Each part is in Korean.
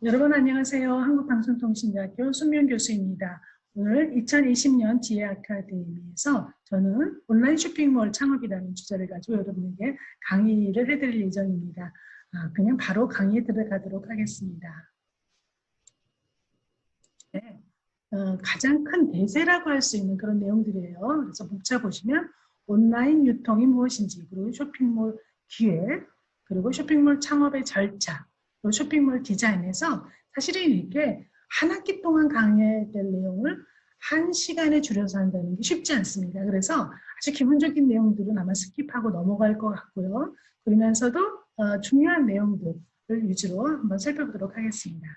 여러분 안녕하세요. 한국방송통신대학교 손미연 교수입니다. 오늘 2020년 지혜 아카데미에서 저는 온라인 쇼핑몰 창업이라는 주제를 가지고 여러분에게 강의를 해드릴 예정입니다. 그냥 바로 강의에 들어가도록 하겠습니다. 네, 가장 큰 대세라고 할 수 있는 그런 내용들이에요. 그래서 목차 보시면 온라인 유통이 무엇인지, 그리고 쇼핑몰 기획, 그리고 쇼핑몰 창업의 절차, 그리고 쇼핑몰 디자인에서 사실은 이렇게 한 학기 동안 강의될 내용을 한 시간에 줄여서 한다는 게 쉽지 않습니다. 그래서 아주 기본적인 내용들은 아마 스킵하고 넘어갈 것 같고요. 그러면서도 중요한 내용들을 위주로 한번 살펴보도록 하겠습니다.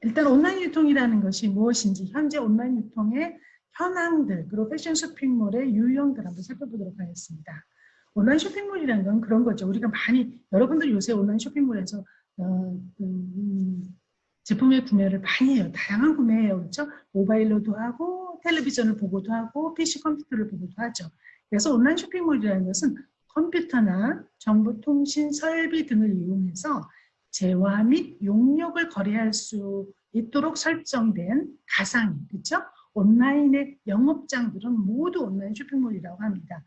일단 온라인 유통이라는 것이 무엇인지, 현재 온라인 유통의 현황들, 그리고 패션 쇼핑몰의 유형들 한번 살펴보도록 하겠습니다. 온라인 쇼핑몰이라는 건 그런 거죠. 우리가 많이, 여러분들 요새 온라인 쇼핑몰에서 제품의 구매를 많이 해요. 다양한 구매해요. 그렇죠? 모바일로도 하고, 텔레비전을 보고도 하고, PC 컴퓨터를 보고도 하죠. 그래서 온라인 쇼핑몰이라는 것은 컴퓨터나 정보통신 설비 등을 이용해서 재화 및 용역을 거래할 수 있도록 설정된 가상의, 그렇죠? 온라인의 영업장들은 모두 온라인 쇼핑몰이라고 합니다.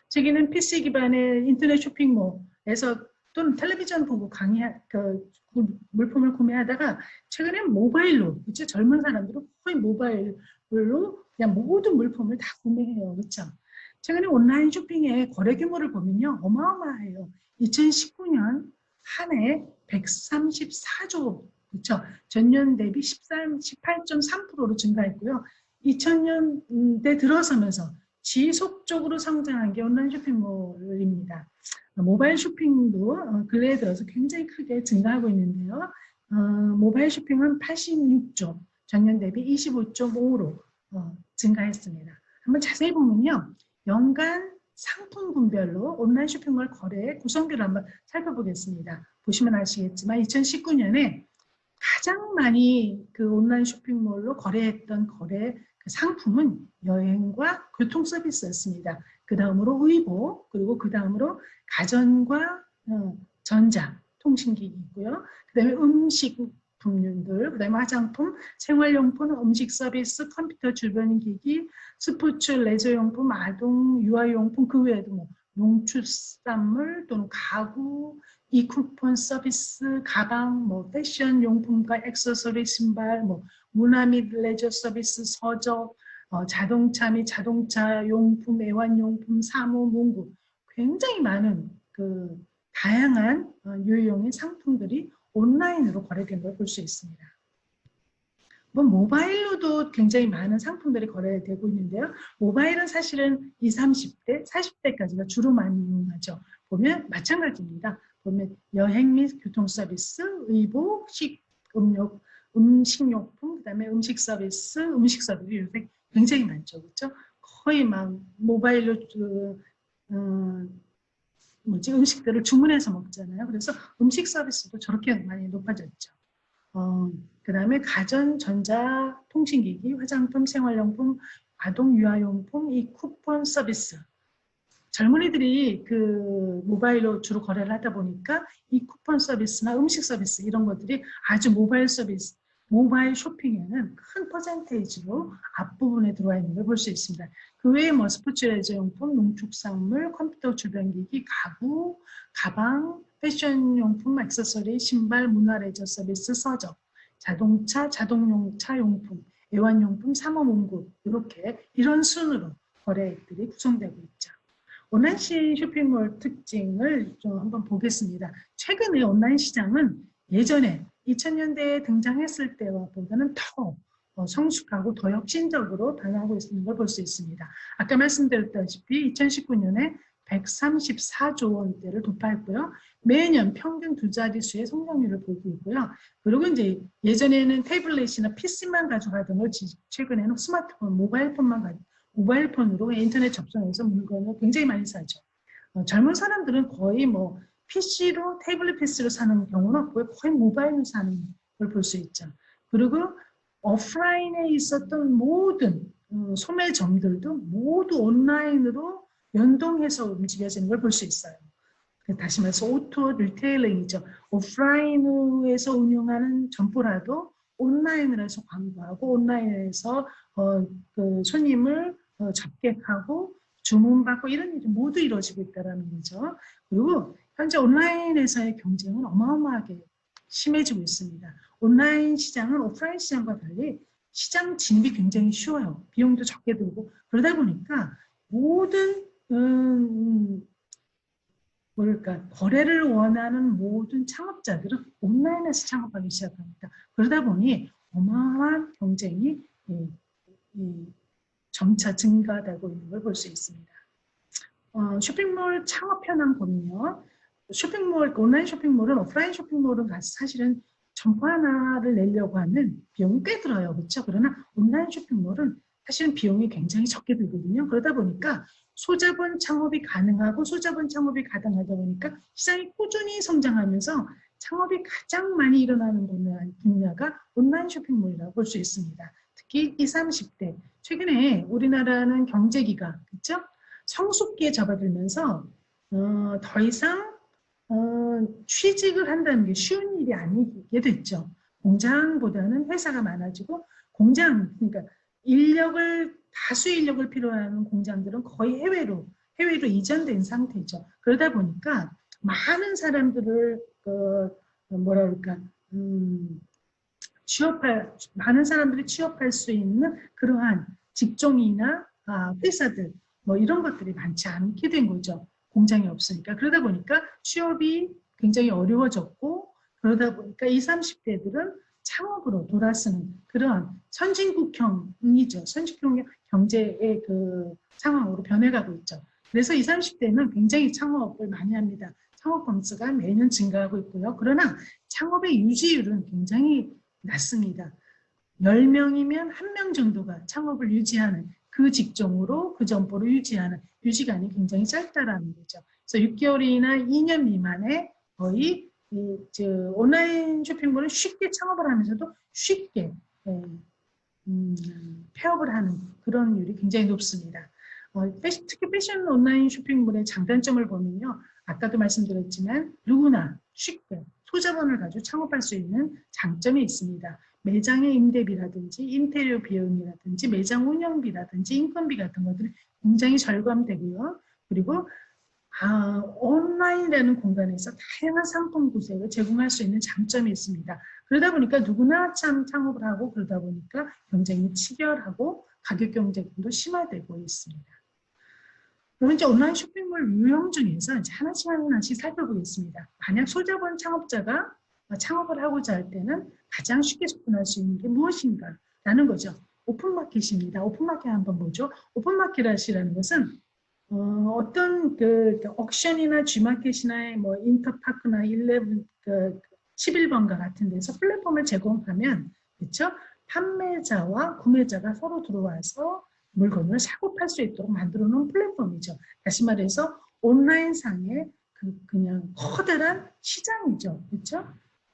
최근에는 PC 기반의 인터넷 쇼핑몰에서 또는 텔레비전 보고 물품을 구매하다가 최근에는 모바일로, 그렇죠? 젊은 사람들은 거의 모바일로 그냥 모든 물품을 다 구매해요, 그렇죠? 최근에 온라인 쇼핑의 거래 규모를 보면요, 어마어마해요. 2019년 한 해 134조, 그렇죠? 전년 대비 18.3%로 증가했고요. 2000년대 들어서면서 지속적으로 성장한 게 온라인 쇼핑몰입니다. 모바일 쇼핑도 근래에 들어서 굉장히 크게 증가하고 있는데요. 모바일 쇼핑은 86조, 전년 대비 25.5로 증가했습니다. 한번 자세히 보면요. 연간 상품 분별로 온라인 쇼핑몰 거래의 구성비를 한번 살펴보겠습니다. 보시면 아시겠지만 2019년에 가장 많이 그 온라인 쇼핑몰로 거래했던 거래 그 상품은 여행과 교통 서비스였습니다. 그 다음으로 의복, 그리고 그 다음으로 가전과 전자, 통신기기 있고요. 그 다음에 음식 품류들, 그 다음에 화장품, 생활용품, 음식 서비스, 컴퓨터 주변 기기, 스포츠, 레저용품, 아동, 유아용품, 그 외에도 뭐 농축산물 또는 가구, 이 쿠폰 서비스, 가방, 뭐 패션 용품과 액세서리, 신발, 뭐 문화 및 레저 서비스, 서적, 자동차 및 자동차 용품, 애완용품, 사무, 문구, 굉장히 많은 그 다양한 유형의 상품들이 온라인으로 거래된 걸 볼 수 있습니다. 뭐 모바일로도 굉장히 많은 상품들이 거래되고 있는데요. 모바일은 사실은 20, 30대, 40대까지가 주로 많이 이용하죠. 보면 마찬가지입니다. 보면 여행 및 교통 서비스, 의복, 음식용품, 그다음에 음식 서비스 이렇게 굉장히 많죠, 그렇죠? 거의 막 모바일로 음식들을 주문해서 먹잖아요. 그래서 음식 서비스도 저렇게 많이 높아졌죠. 그 다음에 가전, 전자, 통신기기, 화장품, 생활용품, 아동, 유아용품, 이 쿠폰 서비스. 젊은이들이 그 모바일로 주로 거래를 하다 보니까 이 쿠폰 서비스나 음식 서비스 이런 것들이 아주 모바일 서비스, 모바일 쇼핑에는 큰 퍼센테이지로 앞부분에 들어와 있는 걸 볼 수 있습니다. 그 외에 뭐 스포츠 레저용품, 농축산물, 컴퓨터 주변기기, 가구, 가방, 패션용품, 액세서리, 신발, 문화레저 서비스, 서적, 자동차, 자동용차 용품, 애완용품, 사모문구 이렇게 이런 순으로 거래액들이 구성되고 있죠. 온라인 쇼핑몰 특징을 좀 한번 보겠습니다. 최근에 온라인 시장은 예전에 2000년대에 등장했을 때와 보다는 더 성숙하고 더 혁신적으로 변하고 있는 걸 볼 수 있습니다. 아까 말씀드렸다시피 2019년에 134조 원대를 돌파했고요. 매년 평균 두 자릿수의 성장률을 보이고 있고요. 그리고 이제 예전에는 태블릿이나 PC만 가져가던 걸 최근에는 스마트폰, 모바일폰으로 인터넷 접속해서 물건을 굉장히 많이 사죠. 젊은 사람들은 거의 뭐 PC로, 태블릿 PC로 사는 경우는 없고요. 거의 모바일로 사는 걸 볼 수 있죠. 그리고 오프라인에 있었던 모든 소매점들도 모두 온라인으로 연동해서 움직여지는 걸 볼 수 있어요. 다시 말해서 오토 리테일링이죠. 오프라인에서 운영하는 점포라도 온라인으로 해서 광고하고 온라인에서 그 손님을 접객하고 주문받고 이런 일이 모두 이루어지고 있다는 거죠. 그리고 현재 온라인에서의 경쟁은 어마어마하게 심해지고 있습니다. 온라인 시장은 오프라인 시장과 달리 시장 진입이 굉장히 쉬워요. 비용도 적게 들고 그러다 보니까 모든 뭐랄까 거래를 원하는 모든 창업자들은 온라인에서 창업하기 시작합니다. 그러다 보니 어마어마한 경쟁이 점차 증가되고 있는 걸 볼 수 있습니다. 쇼핑몰 창업 현황 보면요. 쇼핑몰, 온라인 쇼핑몰은 오프라인 쇼핑몰은 사실은 점포 하나를 내려고 하면 비용이 꽤 들어요. 그렇죠? 그러나 온라인 쇼핑몰은 사실은 비용이 굉장히 적게 들거든요. 그러다 보니까 소자본 창업이 가능하고 소자본 창업이 가능하다 보니까 시장이 꾸준히 성장하면서 창업이 가장 많이 일어나는 분야가 온라인 쇼핑몰이라고 볼 수 있습니다. 특히 20, 30대. 최근에 우리나라는 경제기가, 그렇죠? 성숙기에 접어들면서 더 이상 취직을 한다는 게 쉬운 일이 아니게 됐죠. 공장보다는 회사가 많아지고 공장, 그러니까 다수 인력을 필요로 하는 공장들은 거의 해외로 이전된 상태죠. 그러다 보니까 많은 사람들을 뭐라 그럴까 많은 사람들이 취업할 수 있는 그러한 직종이나 회사들 뭐 이런 것들이 많지 않게 된 거죠. 공장이 없으니까. 그러다 보니까 취업이 굉장히 어려워졌고 그러다 보니까 20, 30대들은 창업으로 돌아서는 그런 선진국형이죠. 선진국형 경제의 그 상황으로 변해가고 있죠. 그래서 20, 30대는 굉장히 창업을 많이 합니다. 창업 건수가 매년 증가하고 있고요. 그러나 창업의 유지율은 굉장히 낮습니다. 10명이면 1명 정도가 창업을 유지하는 그 직종으로 그 점포를 유지하는 유지간이 굉장히 짧다라는 거죠. 그래서 6개월이나 2년 미만의 거의 온라인 쇼핑몰은 쉽게 창업을 하면서도 쉽게 폐업을 하는 그런 율이 굉장히 높습니다. 특히 패션 온라인 쇼핑몰의 장단점을 보면요. 아까도 말씀드렸지만 누구나 쉽게 소자본을 가지고 창업할 수 있는 장점이 있습니다. 매장의 임대비라든지 인테리어 비용이라든지 매장 운영비라든지 인건비 같은 것들이 굉장히 절감되고요. 그리고 온라인이라는 공간에서 다양한 상품 구색을 제공할 수 있는 장점이 있습니다. 그러다 보니까 누구나 창업을 하고 그러다 보니까 경쟁이 치열하고 가격 경쟁도 심화되고 있습니다. 그럼 이제 온라인 쇼핑몰 유형 중에서 이제 하나씩 살펴보겠습니다. 만약 소자본 창업자가 창업을 하고자 할 때는 가장 쉽게 접근할 수 있는 게 무엇인가 라는 거죠. 오픈마켓입니다. 오픈마켓 한번 보죠. 오픈마켓이라는 것은 어떤 옥션이나 G마켓이나 뭐 인터파크나 11번가 같은 데서 플랫폼을 제공하면 그렇죠? 판매자와 구매자가 서로 들어와서 물건을 사고 팔 수 있도록 만들어 놓은 플랫폼이죠. 다시 말해서 온라인상의 그냥 커다란 시장이죠. 그렇죠?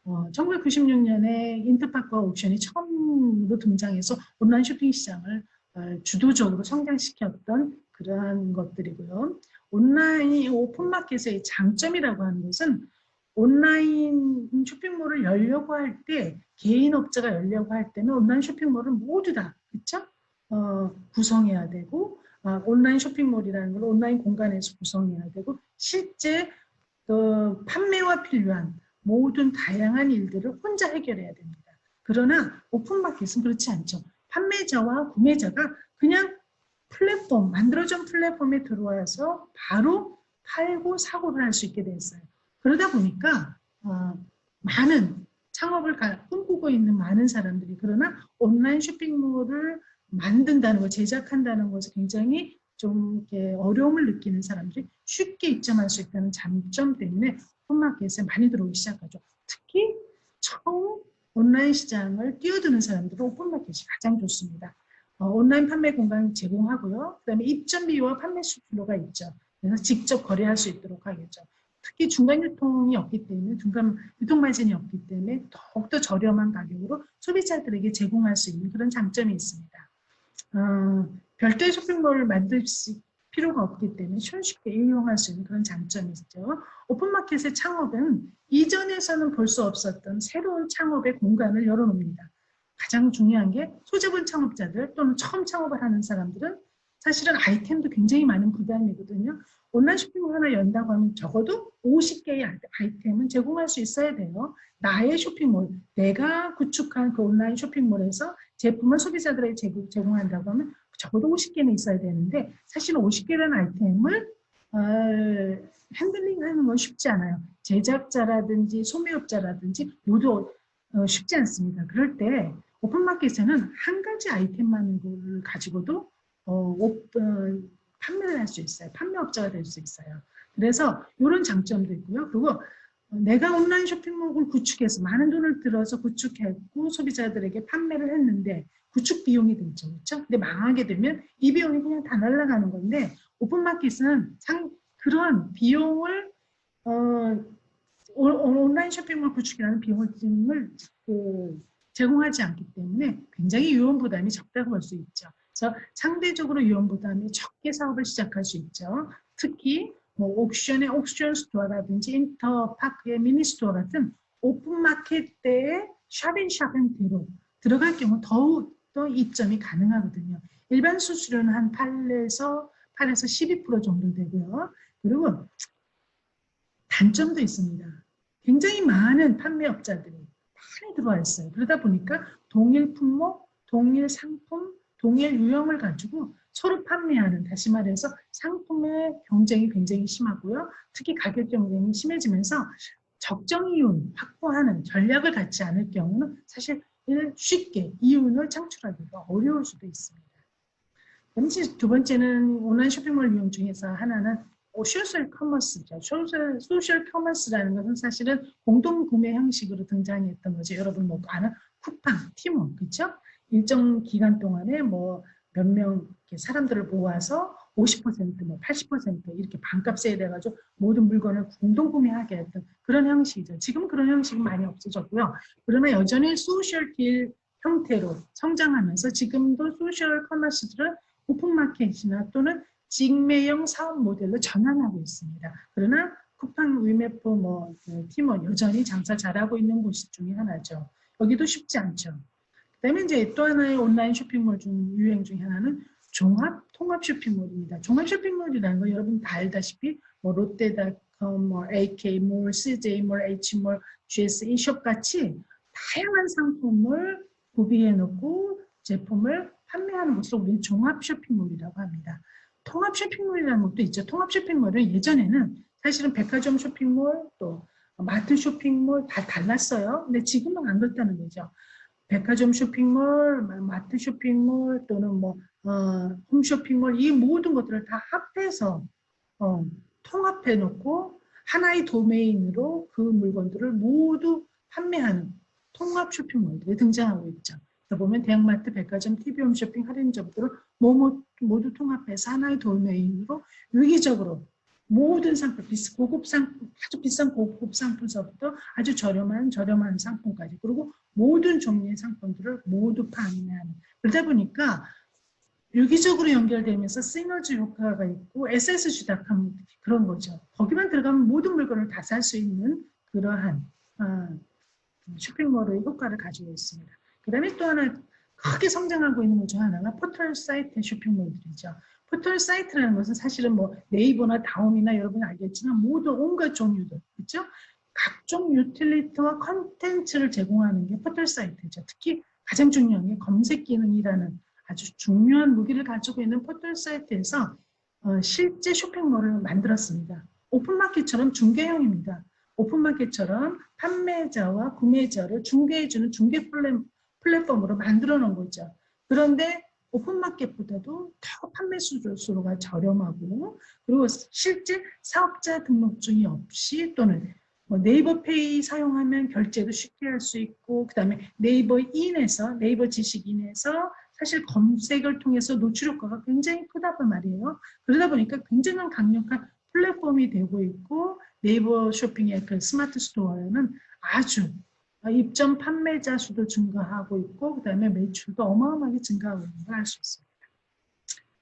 1996년에 인터파크와 옥션이 처음으로 등장해서 온라인 쇼핑 시장을 주도적으로 성장시켰던 그러한 것들이고요. 온라인 오픈마켓의 장점이라고 하는 것은 온라인 쇼핑몰을 열려고 할 때 개인 업자가 열려고 할 때는 온라인 쇼핑몰을 모두 다 그렇죠? 구성해야 되고 온라인 쇼핑몰이라는 걸 온라인 공간에서 구성해야 되고 실제 판매와 필요한 모든 다양한 일들을 혼자 해결해야 됩니다. 그러나 오픈마켓은 그렇지 않죠. 판매자와 구매자가 그냥 만들어진 플랫폼에 들어와서 바로 팔고 사고를 할 수 있게 돼 있어요. 그러다 보니까 많은 창업을 꿈꾸고 있는 많은 사람들이 그러나 온라인 쇼핑몰을 만든다는 것, 제작한다는 것을 굉장히 좀 이렇게 어려움을 느끼는 사람들이 쉽게 입점할 수 있다는 장점 때문에 오픈마켓에 많이 들어오기 시작하죠. 특히 처음 온라인 시장을 뛰어드는 사람들은 오픈마켓이 가장 좋습니다. 온라인 판매 공간 제공하고요. 그다음에 입점비와 판매 수수료가 있죠. 그래서 직접 거래할 수 있도록 하겠죠. 특히 중간 유통이 없기 때문에 중간 유통 마진이 없기 때문에 더욱더 저렴한 가격으로 소비자들에게 제공할 수 있는 그런 장점이 있습니다. 별도의 쇼핑몰을 만들 수 필요가 없기 때문에 손쉽게 이용할 수 있는 그런 장점이 있죠. 오픈마켓의 창업은 이전에서는 볼 수 없었던 새로운 창업의 공간을 열어놓습니다. 가장 중요한 게 소자본 창업자들 또는 처음 창업을 하는 사람들은 사실은 아이템도 굉장히 많은 부담이거든요. 온라인 쇼핑몰 하나 연다고 하면 적어도 50개의 아이템은 제공할 수 있어야 돼요. 나의 쇼핑몰, 내가 구축한 그 온라인 쇼핑몰에서 제품을 소비자들에게 제공한다고 하면 적어도 50개는 있어야 되는데 사실 50개라는 아이템을 핸들링하는 건 쉽지 않아요. 제작자라든지 소매업자라든지 모두 쉽지 않습니다. 그럴 때 오픈마켓에는 한 가지 아이템만을 가지고도 판매를 할 수 있어요. 판매업자가 될 수 있어요. 그래서 이런 장점도 있고요. 그리고 내가 온라인 쇼핑몰을 구축해서 많은 돈을 들어서 구축했고 소비자들에게 판매를 했는데 구축 비용이 들죠. 그렇죠? 근데 망하게 되면 이 비용이 그냥 다 날아가는 건데 오픈마켓은 그런 비용을 온라인 쇼핑몰 구축이라는 비용을 제공하지 않기 때문에 굉장히 유언 부담이 적다고 볼 수 있죠. 그래서 상대적으로 유언 부담이 적게 사업을 시작할 수 있죠. 특히 뭐 옥션의 옥션 스토어라든지 인터파크의 미니 스토어 같은 오픈마켓 때의 샵인샵 형태로 들어갈 경우 더욱 더 이점이 가능하거든요. 일반 수수료는 한 8에서 12% 정도 되고요. 그리고 단점도 있습니다. 굉장히 많은 판매업자들이 많이 들어와 있어요. 그러다 보니까 동일 품목, 동일 상품, 동일 유형을 가지고 서로 판매하는, 다시 말해서 상품의 경쟁이 굉장히 심하고요. 특히 가격 경쟁이 심해지면서 적정 이윤 확보하는 전략을 갖지 않을 경우는 사실 쉽게 이윤을 창출하기가 어려울 수도 있습니다. 두 번째는 온라인 쇼핑몰 이용 중에서 하나는 소셜 커머스죠. 소셜 커머스라는 것은 사실은 공동 구매 형식으로 등장했던 거죠. 여러분 뭐 아는 쿠팡, 티몬, 그렇죠? 일정 기간 동안에 뭐 몇 명 사람들을 모아서 50%, 뭐 80% 이렇게 반값에 돼가지고 모든 물건을 공동 구매하게 했던 그런 형식이죠. 지금 그런 형식은 많이 없어졌고요. 그러나 여전히 소셜 딜 형태로 성장하면서 지금도 소셜 커머스들은 오픈마켓이나 또는 직매형 사업 모델로 전환하고 있습니다. 그러나 쿠팡, 위메프, 티몬 여전히 장사 잘하고 있는 곳 중에 하나죠. 여기도 쉽지 않죠. 그다음에 이제 또 하나의 온라인 쇼핑몰 유행 중에 하나는 종합 통합 쇼핑몰입니다. 종합 쇼핑몰이라는 거 여러분 다 알다시피 뭐 롯데닷컴, 뭐 AK몰, CJ몰, H몰, GS e숍 같이 다양한 상품을 구비해 놓고 제품을 판매하는 것을 우리는 종합 쇼핑몰이라고 합니다. 통합 쇼핑몰이라는 것도 있죠. 통합 쇼핑몰은 예전에는 사실은 백화점 쇼핑몰 또 마트 쇼핑몰 다 달랐어요. 근데 지금은 안 그렇다는 거죠. 백화점 쇼핑몰, 마트 쇼핑몰 또는 홈쇼핑몰 이 모든 것들을 다 합해서 통합해 놓고 하나의 도메인으로 그 물건들을 모두 판매하는 통합 쇼핑몰들이 등장하고 있죠. 보면 대형마트, 백화점, TV홈 쇼핑, 할인점들을 모두 통합해서 하나의 도메인으로 유기적으로 모든 상품, 고급 상품, 아주 비싼 고급 상품서부터 아주 저렴한 상품까지 그리고 모든 종류의 상품들을 모두 판매하는 그러다 보니까 유기적으로 연결되면서 시너지 효과가 있고 SSG.com 그런 거죠. 거기만 들어가면 모든 물건을 다 살 수 있는 그러한 쇼핑몰의 효과를 가지고 있습니다. 그 다음에 또 하나 크게 성장하고 있는 것 중 하나가 포털 사이트 쇼핑몰들이죠. 포털 사이트라는 것은 사실은 뭐 네이버나 다음이나 여러분 알겠지만 모두 온갖 종류들, 그렇죠? 각종 유틸리티와 컨텐츠를 제공하는 게 포털 사이트죠. 특히 가장 중요한 게 검색 기능이라는 아주 중요한 무기를 가지고 있는 포털 사이트에서 실제 쇼핑몰을 만들었습니다. 오픈마켓처럼 중개형입니다. 오픈마켓처럼 판매자와 구매자를 중개해주는 중개 플랫폼으로 만들어 놓은 거죠. 그런데 오픈마켓보다도 더 판매 수수료가 저렴하고 그리고 실제 사업자 등록증이 없이 또는 네이버 페이 사용하면 결제도 쉽게 할 수 있고 그 다음에 네이버 지식인에서 사실 검색을 통해서 노출 효과가 굉장히 크다고 말이에요. 그러다 보니까 굉장히 강력한 플랫폼이 되고 있고 네이버 쇼핑의 그 스마트 스토어에는 아주 입점 판매자 수도 증가하고 있고 그 다음에 매출도 어마어마하게 증가하고 있는 걸 알 수 있습니다.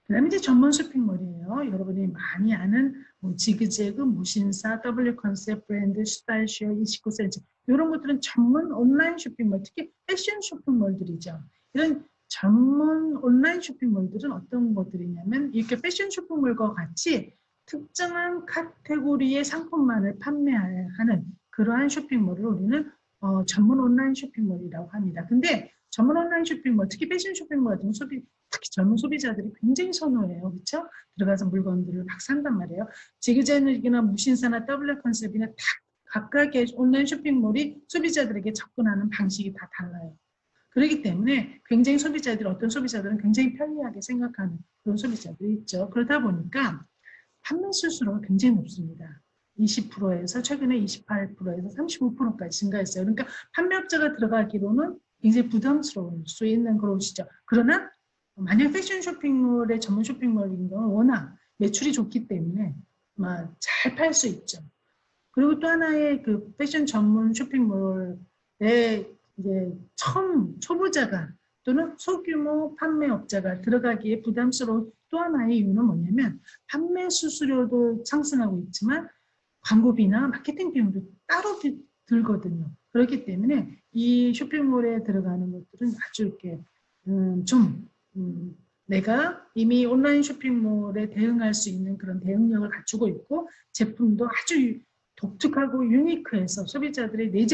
그다음에 이제 전문 쇼핑몰이에요. 여러분이 많이 아는 뭐 지그재그, 무신사, W 컨셉, 브랜드, 스타일쇼, 29cm 이런 것들은 전문 온라인 쇼핑몰, 특히 패션 쇼핑몰들이죠. 이런 전문 온라인 쇼핑몰들은 어떤 것들이냐면 이렇게 패션 쇼핑몰과 같이 특정한 카테고리의 상품만을 판매하는 그러한 쇼핑몰을 우리는 전문 온라인 쇼핑몰이라고 합니다. 근데 전문 온라인 쇼핑몰, 특히 패션 쇼핑몰 같은 특히 젊은 소비자들이 굉장히 선호해요. 그렇죠? 들어가서 물건들을 막 산단 말이에요. 지그재그나 무신사나 W 컨셉이나 다 각각의 온라인 쇼핑몰이 소비자들에게 접근하는 방식이 다 달라요. 그렇기 때문에 굉장히 어떤 소비자들은 굉장히 편리하게 생각하는 그런 소비자들이 있죠. 그러다 보니까 판매 수수료가 굉장히 높습니다. 20%에서 최근에 28%에서 35%까지 증가했어요. 그러니까 판매업자가 들어가기로는 굉장히 부담스러울 수 있는 그것이죠. 그러나 만약 패션 쇼핑몰의 전문 쇼핑몰인 경우는 워낙 매출이 좋기 때문에 잘 팔 수 있죠. 그리고 또 하나의 그 패션 전문 쇼핑몰에 이제 처음 초보자가 또는 소규모 판매업자가 들어가기에 부담스러운 또 하나의 이유는 뭐냐면 판매 수수료도 상승하고 있지만 광고비나 마케팅 비용도 따로 들거든요. 그렇기 때문에 이 쇼핑몰에 들어가는 것들은 아주 이렇게 내가 이미 온라인 쇼핑몰에 대응할 수 있는 그런 대응력을 갖추고 있고 제품도 아주 독특하고 유니크해서 소비자들이 내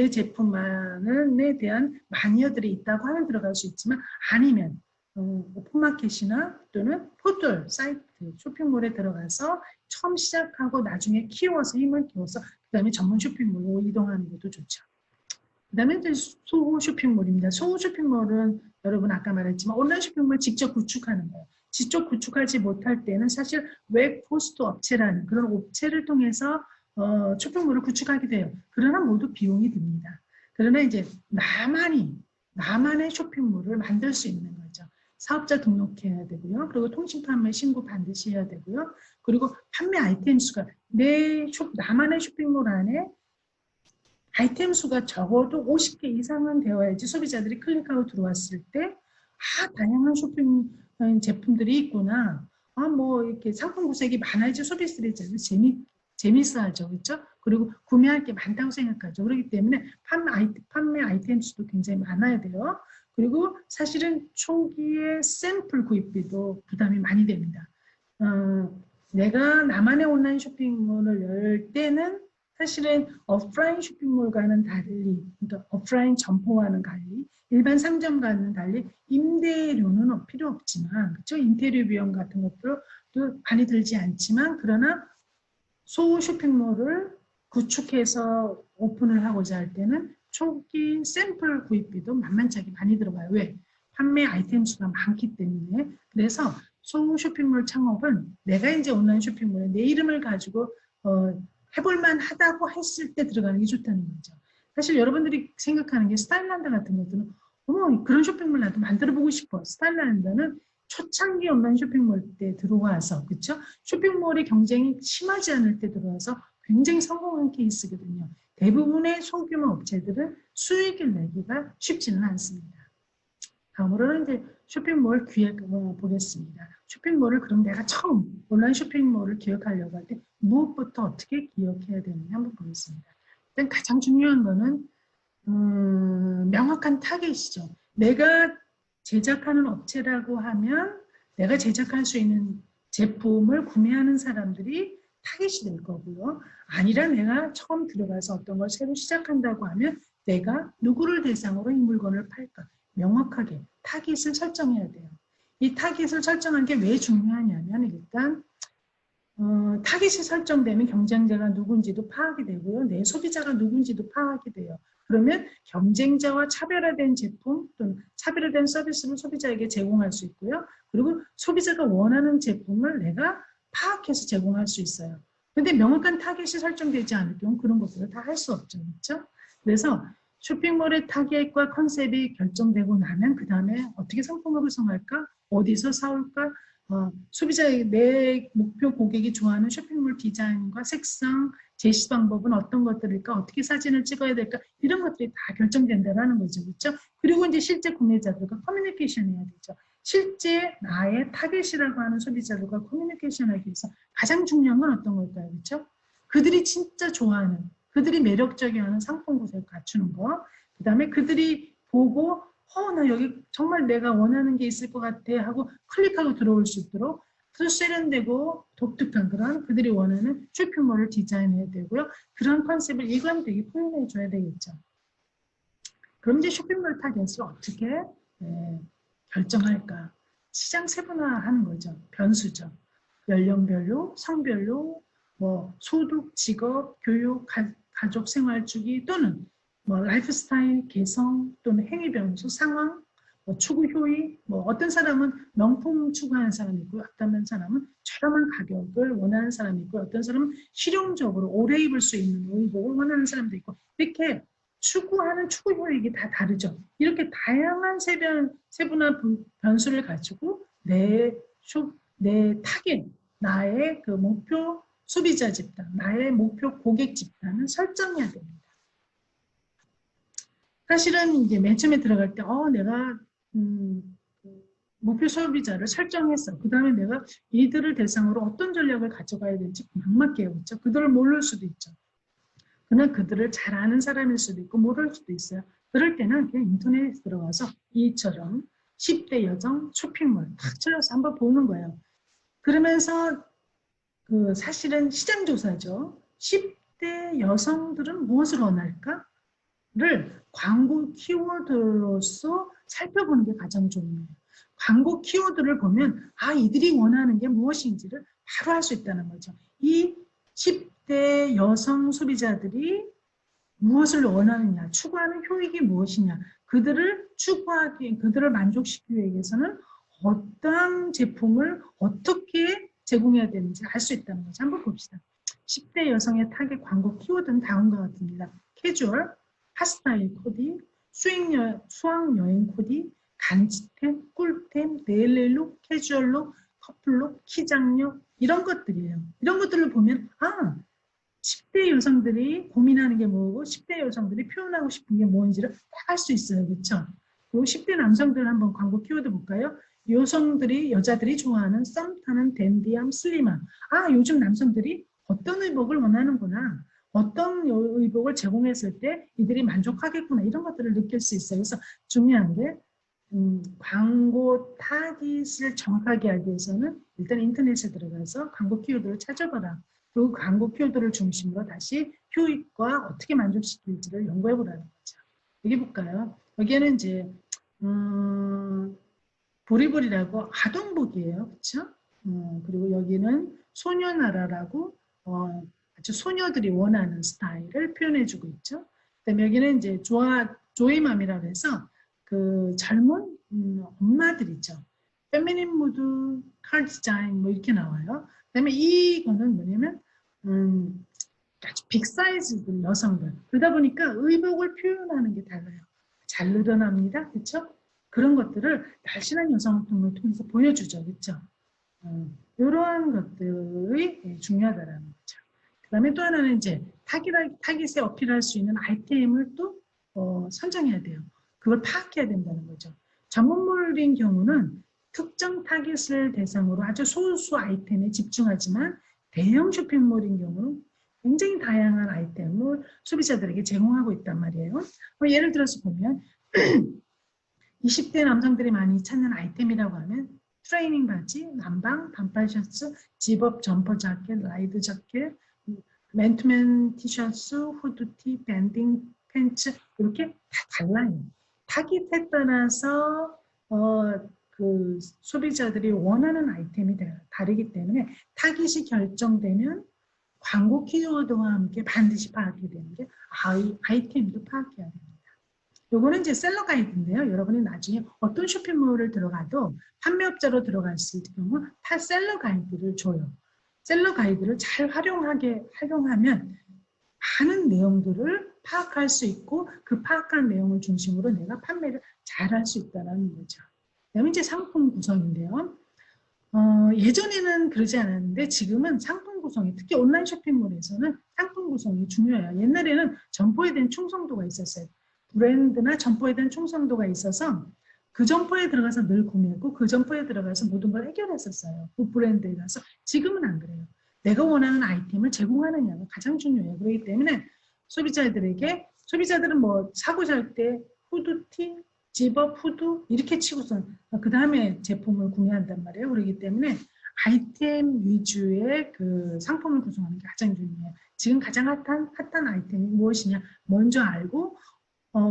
제품만에 대한 마니어들이 있다고 하면 들어갈 수 있지만 아니면 오픈마켓이나 또는 포털 사이트 쇼핑몰에 들어가서 처음 시작하고 나중에 힘을 키워서 그 다음에 전문 쇼핑몰로 이동하는 것도 좋죠. 그 다음에 이제 소호 쇼핑몰입니다. 소호 쇼핑몰은 여러분 아까 말했지만 온라인 쇼핑몰 직접 구축하는 거예요. 직접 구축하지 못할 때는 사실 웹호스트 업체라는 그런 업체를 통해서 쇼핑몰을 구축하게 돼요. 그러나 모두 비용이 듭니다. 그러나 이제 나만의 쇼핑몰을 만들 수 있는 거죠. 사업자 등록해야 되고요. 그리고 통신 판매 신고 반드시 해야 되고요. 그리고 판매 아이템 수가 나만의 쇼핑몰 안에 아이템 수가 적어도 50개 이상은 되어야지 소비자들이 클릭하고 들어왔을 때 다양한 쇼핑 제품들이 있구나. 뭐 이렇게 상품 구색이 많아야지 소비자들이 재밌어 하죠. 그렇죠? 그리고 구매할 게 많다고 생각하죠. 그렇기 때문에 판매 아이템 수도 굉장히 많아야 돼요. 그리고 사실은 초기에 샘플 구입비도 부담이 많이 됩니다. 내가 나만의 온라인 쇼핑몰을 열 때는 사실은 오프라인 쇼핑몰과는 달리, 그러니까 오프라인 점포와는 달리, 일반 상점과는 달리 임대료는 필요 없지만, 그렇죠? 인테리어 비용 같은 것들도 많이 들지 않지만, 그러나 소호 쇼핑몰을 구축해서 오픈을 하고자 할 때는 초기 샘플 구입비도 만만치 많이 들어가요. 왜? 판매 아이템 수가 많기 때문에. 그래서 소호 쇼핑몰 창업은 내가 이제 온라인 쇼핑몰에 내 이름을 가지고 해볼만 하다고 했을 때 들어가는 게 좋다는 거죠. 사실 여러분들이 생각하는 게 스타일란드 같은 것들은 그런 쇼핑몰 나도 만들어보고 싶어. 스타일란드는 초창기 온라인 쇼핑몰 때 들어와서 그렇죠? 쇼핑몰의 경쟁이 심하지 않을 때 들어와서 굉장히 성공한 케이스거든요. 대부분의 소규모 업체들은 수익을 내기가 쉽지는 않습니다. 다음으로는 이제 쇼핑몰 기획 보겠습니다. 쇼핑몰을 그럼 내가 처음 온라인 쇼핑몰을 기획하려고 할 때 무엇부터 어떻게 기획해야 되느냐 한번 보겠습니다. 일단 가장 중요한 거는 명확한 타겟이죠. 내가 제작하는 업체라고 하면 내가 제작할 수 있는 제품을 구매하는 사람들이 타겟이 될 거고요. 아니라 내가 처음 들어가서 어떤 걸 새로 시작한다고 하면 내가 누구를 대상으로 이 물건을 팔까? 명확하게 타깃을 설정해야 돼요. 이 타깃을 설정한 게 왜 중요하냐면 일단 타깃이 설정되면 경쟁자가 누군지도 파악이 되고요. 내 소비자가 누군지도 파악이 돼요. 그러면 경쟁자와 차별화된 제품 또는 차별화된 서비스를 소비자에게 제공할 수 있고요. 그리고 소비자가 원하는 제품을 내가 파악해서 제공할 수 있어요. 그런데 명확한 타깃이 설정되지 않을 경우 그런 것들을 다 할 수 없죠. 그렇죠? 그래서 쇼핑몰의 타겟과 컨셉이 결정되고 나면 그 다음에 어떻게 상품을 구성할까? 어디서 사올까? 소비자의 내 목표 고객이 좋아하는 쇼핑몰 디자인과 색상, 제시 방법은 어떤 것들일까? 어떻게 사진을 찍어야 될까? 이런 것들이 다 결정된다는 거죠. 그렇죠? 그리고 이제 실제 구매자들과 커뮤니케이션 해야 되죠. 실제 나의 타겟이라고 하는 소비자들과 커뮤니케이션하기 위해서 가장 중요한 건 어떤 걸까요? 그렇죠? 그들이 진짜 좋아하는, 그들이 매력적이어하는 상품 구색을 갖추는 거. 그 다음에 그들이 보고 나 여기 정말 내가 원하는 게 있을 것 같아 하고 클릭하고 들어올 수 있도록 그 세련되고 독특한 그런 그들이 원하는 쇼핑몰을 디자인해야 되고요. 그런 컨셉을 일관되게 표현해 줘야 되겠죠. 그럼 이제 쇼핑몰 타겟을 어떻게 결정할까? 시장 세분화하는 거죠. 변수죠. 연령별로, 성별로, 뭐 소득, 직업, 교육, 가족 생활 주기 또는 뭐 라이프 스타일, 개성 또는 행위 변수, 상황, 뭐 추구 효의, 뭐 어떤 사람은 명품 추구하는 사람이 있고 어떤 사람은 저렴한 가격을 원하는 사람이 있고 어떤 사람은 실용적으로 오래 입을 수 있는 의복을 원하는 사람도 있고 이렇게 추구하는 추구 효익이 다 다르죠. 이렇게 다양한 세분화 변수를 가지고 내 타겟, 나의 그 목표 소비자 집단, 나의 목표 고객 집단을 설정해야 됩니다. 사실은 이제 맨 처음에 들어갈 때, 내가 목표 소비자를 설정했어. 그 다음에 내가 이들을 대상으로 어떤 전략을 가져가야 될지 막막해요. 그렇죠? 그들을 모를 수도 있죠. 그러나 그들을 잘 아는 사람일 수도 있고 모를 수도 있어요. 그럴 때는 그냥 인터넷에 들어가서 이처럼 10대 여성 쇼핑몰 탁 쳐서 한번 보는 거예요. 그러면서 그 사실은 시장조사죠. 10대 여성들은 무엇을 원할까? 를 광고 키워드로서 살펴보는 게 가장 좋은 거예요. 광고 키워드를 보면 이들이 원하는 게 무엇인지를 바로 알 수 있다는 거죠. 이 10대 여성 소비자들이 무엇을 원하느냐, 추구하는 효익이 무엇이냐, 그들을 만족시키기 위해서는 어떤 제품을 어떻게 제공해야 되는지 알 수 있다는 거죠. 한번 봅시다. 10대 여성의 타겟 광고 키워드는 다음과 같습니다. 캐주얼, 핫스타일 코디, 수학여행 코디, 간지템, 꿀템, 데일리룩, 캐주얼룩, 커플룩, 키장력 이런 것들이에요. 이런 것들을 보면 10대 여성들이 고민하는 게 뭐고 10대 여성들이 표현하고 싶은 게 뭔지를 딱 알 수 있어요. 그렇죠? 그리고 10대 남성들 한번 광고 키워드 볼까요? 여자들이 좋아하는 썸 타는 댄디함, 슬림함. 요즘 남성들이 어떤 의복을 원하는구나. 어떤 의복을 제공했을 때 이들이 만족하겠구나. 이런 것들을 느낄 수 있어요. 그래서 중요한 게 광고 타깃을 정확하게 알기 위해서는 일단 인터넷에 들어가서 광고 키워드를 찾아봐라. 그 광고 키워드를 중심으로 다시 효익과 어떻게 만족시킬지를 연구해 보라는 거죠. 여기 볼까요? 여기에는 이제 보리보리라고 아동복이에요. 그렇죠? 그리고 여기는 소녀나라라고 아주 소녀들이 원하는 스타일을 표현해주고 있죠. 그다음에 여기는 이제 조이맘이라고 해서 그 젊은 엄마들이죠. 페미닌 무드, 컬 디자인 뭐 이렇게 나와요. 그다음에 이거는 뭐냐면 아주 빅사이즈 여성들. 그러다 보니까 의복을 표현하는 게 달라요. 잘 늘어납니다. 그렇죠? 그런 것들을 날씬한 여성을 통해서 보여주죠. 그렇죠? 이러한 것들이 중요하다라는 거죠. 그 다음에 또 하나는 이제 타깃에 어필할 수 있는 아이템을 또 선정해야 돼요. 그걸 파악해야 된다는 거죠. 전문몰인 경우는 특정 타깃을 대상으로 아주 소수 아이템에 집중하지만 대형 쇼핑몰인 경우는 굉장히 다양한 아이템을 소비자들에게 제공하고 있단 말이에요. 예를 들어서 보면 20대 남성들이 많이 찾는 아이템이라고 하면 트레이닝 바지, 난방, 반팔 셔츠, 집업 점퍼 자켓, 라이드 자켓, 맨투맨 티셔츠, 후드티, 밴딩 팬츠 이렇게 다 달라요. 타깃에 따라서 그 소비자들이 원하는 아이템이 다르기 때문에 타깃이 결정되면 광고 키워드와 함께 반드시 파악해야 되는 게 아이템도 파악해야 됩니다. 요거는 이제 셀러 가이드인데요. 여러분이 나중에 어떤 쇼핑몰을 들어가도 판매업자로 들어갈 수 있을 경우 다 셀러 가이드를 줘요. 셀러 가이드를 잘 활용하면 많은 내용들을 파악할 수 있고 그 파악한 내용을 중심으로 내가 판매를 잘 할 수 있다는 거죠. 그다음에 이제 상품 구성인데요. 예전에는 그러지 않았는데 지금은 상품 구성이 특히 온라인 쇼핑몰에서는 상품 구성이 중요해요. 옛날에는 점포에 대한 충성도가 있었어요. 브랜드나 점포에 대한 충성도가 있어서 그 점포에 들어가서 늘 구매했고 그 점포에 들어가서 모든 걸 해결했었어요. 그 브랜드에 가서. 지금은 안 그래요. 내가 원하는 아이템을 제공하느냐가 가장 중요해요. 그렇기 때문에 소비자들은 뭐 사고 살 때 후드티, 집업, 후드 이렇게 치고서 그 다음에 제품을 구매한단 말이에요. 그렇기 때문에 아이템 위주의 그 상품을 구성하는 게 가장 중요해요. 지금 가장 핫한 아이템이 무엇이냐 먼저 알고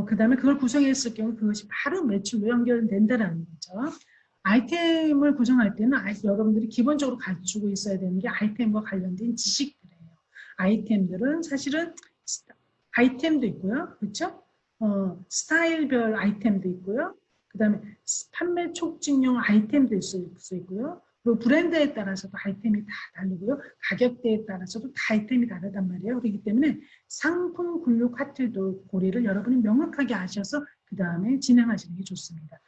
그 다음에 그걸 구성했을 경우 그것이 바로 매출로 연결된다는 거죠. 아이템을 구성할 때는 여러분들이 기본적으로 갖추고 있어야 되는 게 아이템과 관련된 지식들이에요. 아이템들은 사실은 아이템도 있고요. 그렇죠? 스타일별 아이템도 있고요. 그 다음에 판매 촉진용 아이템도 있을 수 있고요. 그리고 브랜드에 따라서도 아이템이 다 다르고요. 가격대에 따라서도 다 아이템이 다르단 말이에요. 그렇기 때문에 상품 분류 카테고리를 여러분이 명확하게 아셔서 그 다음에 진행하시는 게 좋습니다.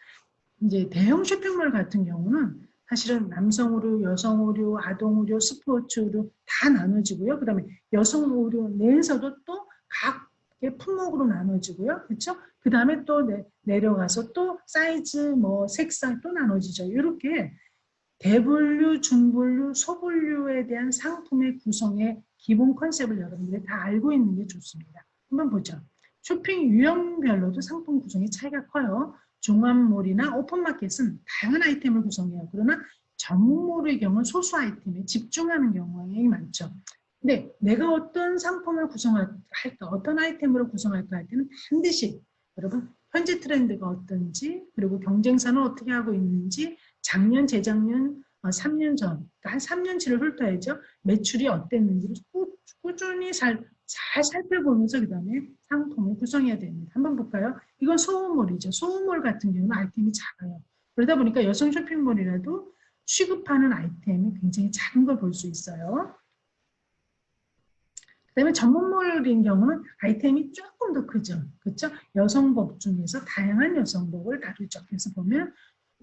이제 대형 쇼핑몰 같은 경우는 사실은 남성 의류, 여성 의류, 아동 의류, 스포츠 의류 다 나눠지고요. 그 다음에 여성 의류 내에서도 또 각의 품목으로 나눠지고요. 그렇죠? 그 다음에 또 내려가서 또 사이즈, 뭐 색상 또 나눠지죠. 이렇게 대분류, 중분류, 소분류에 대한 상품의 구성의 기본 컨셉을 여러분들이 다 알고 있는 게 좋습니다. 한번 보죠. 쇼핑 유형별로도 상품 구성의 차이가 커요. 종합몰이나 오픈마켓은 다양한 아이템을 구성해요. 그러나 전문몰의 경우는 소수 아이템에 집중하는 경우가 많죠. 근데 내가 어떤 상품을 구성할까, 어떤 아이템으로 구성할까 할 때는 반드시 여러분 현재 트렌드가 어떤지 그리고 경쟁사는 어떻게 하고 있는지 작년, 재작년, 3년 전, 그러니까 한 3년치를 훑어야죠. 매출이 어땠는지를 꾸준히 잘 살펴보면서 그 다음에 상품을 구성해야 됩니다. 한번 볼까요? 이건 소음몰이죠. 소음몰 같은 경우는 아이템이 작아요. 그러다 보니까 여성 쇼핑몰이라도 취급하는 아이템이 굉장히 작은 걸 볼 수 있어요. 그다음에 전문몰인 경우는 아이템이 조금 더 크죠. 그렇죠? 여성복 중에서 다양한 여성복을 다루죠. 그래서 보면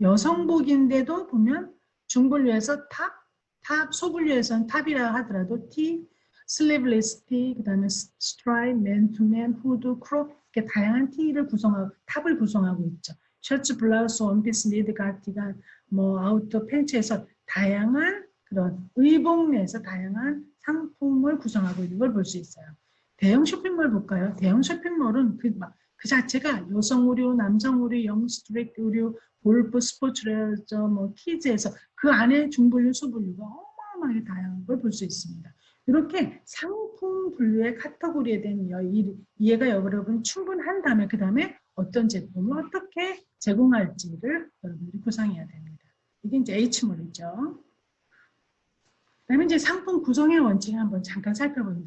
여성복인데도 보면 중분류에서 탑, 소분류에서는 탑이라 하더라도 티, 슬리브리스 티, 그 다음에 스트라이프, 맨투맨, 후드, 크롭 이렇게 다양한 티를 구성하고 탑을 구성하고 있죠. 셔츠, 블라우스, 원피스, 니드, 가디건, 뭐 아우터, 팬츠에서 다양한 그런 의복 내에서 다양한 상품을 구성하고 있는 걸 볼 수 있어요. 대형 쇼핑몰 볼까요? 대형 쇼핑몰은 그 자체가 여성 의류, 남성 의류, 영스트릭 의류, 골프, 스포츠레저, 뭐 키즈에서 그 안에 중분류, 소분류가 어마어마하게 다양한 걸 볼 수 있습니다. 이렇게 상품 분류의 카테고리에 대한 이해가 여러분 충분한다면 그 다음에 어떤 제품을 어떻게 제공할지를 여러분들이 구상해야 됩니다. 이게 이제 H몰이죠. 그다음에 이제 상품 구성의 원칙을 한번 잠깐 살펴볼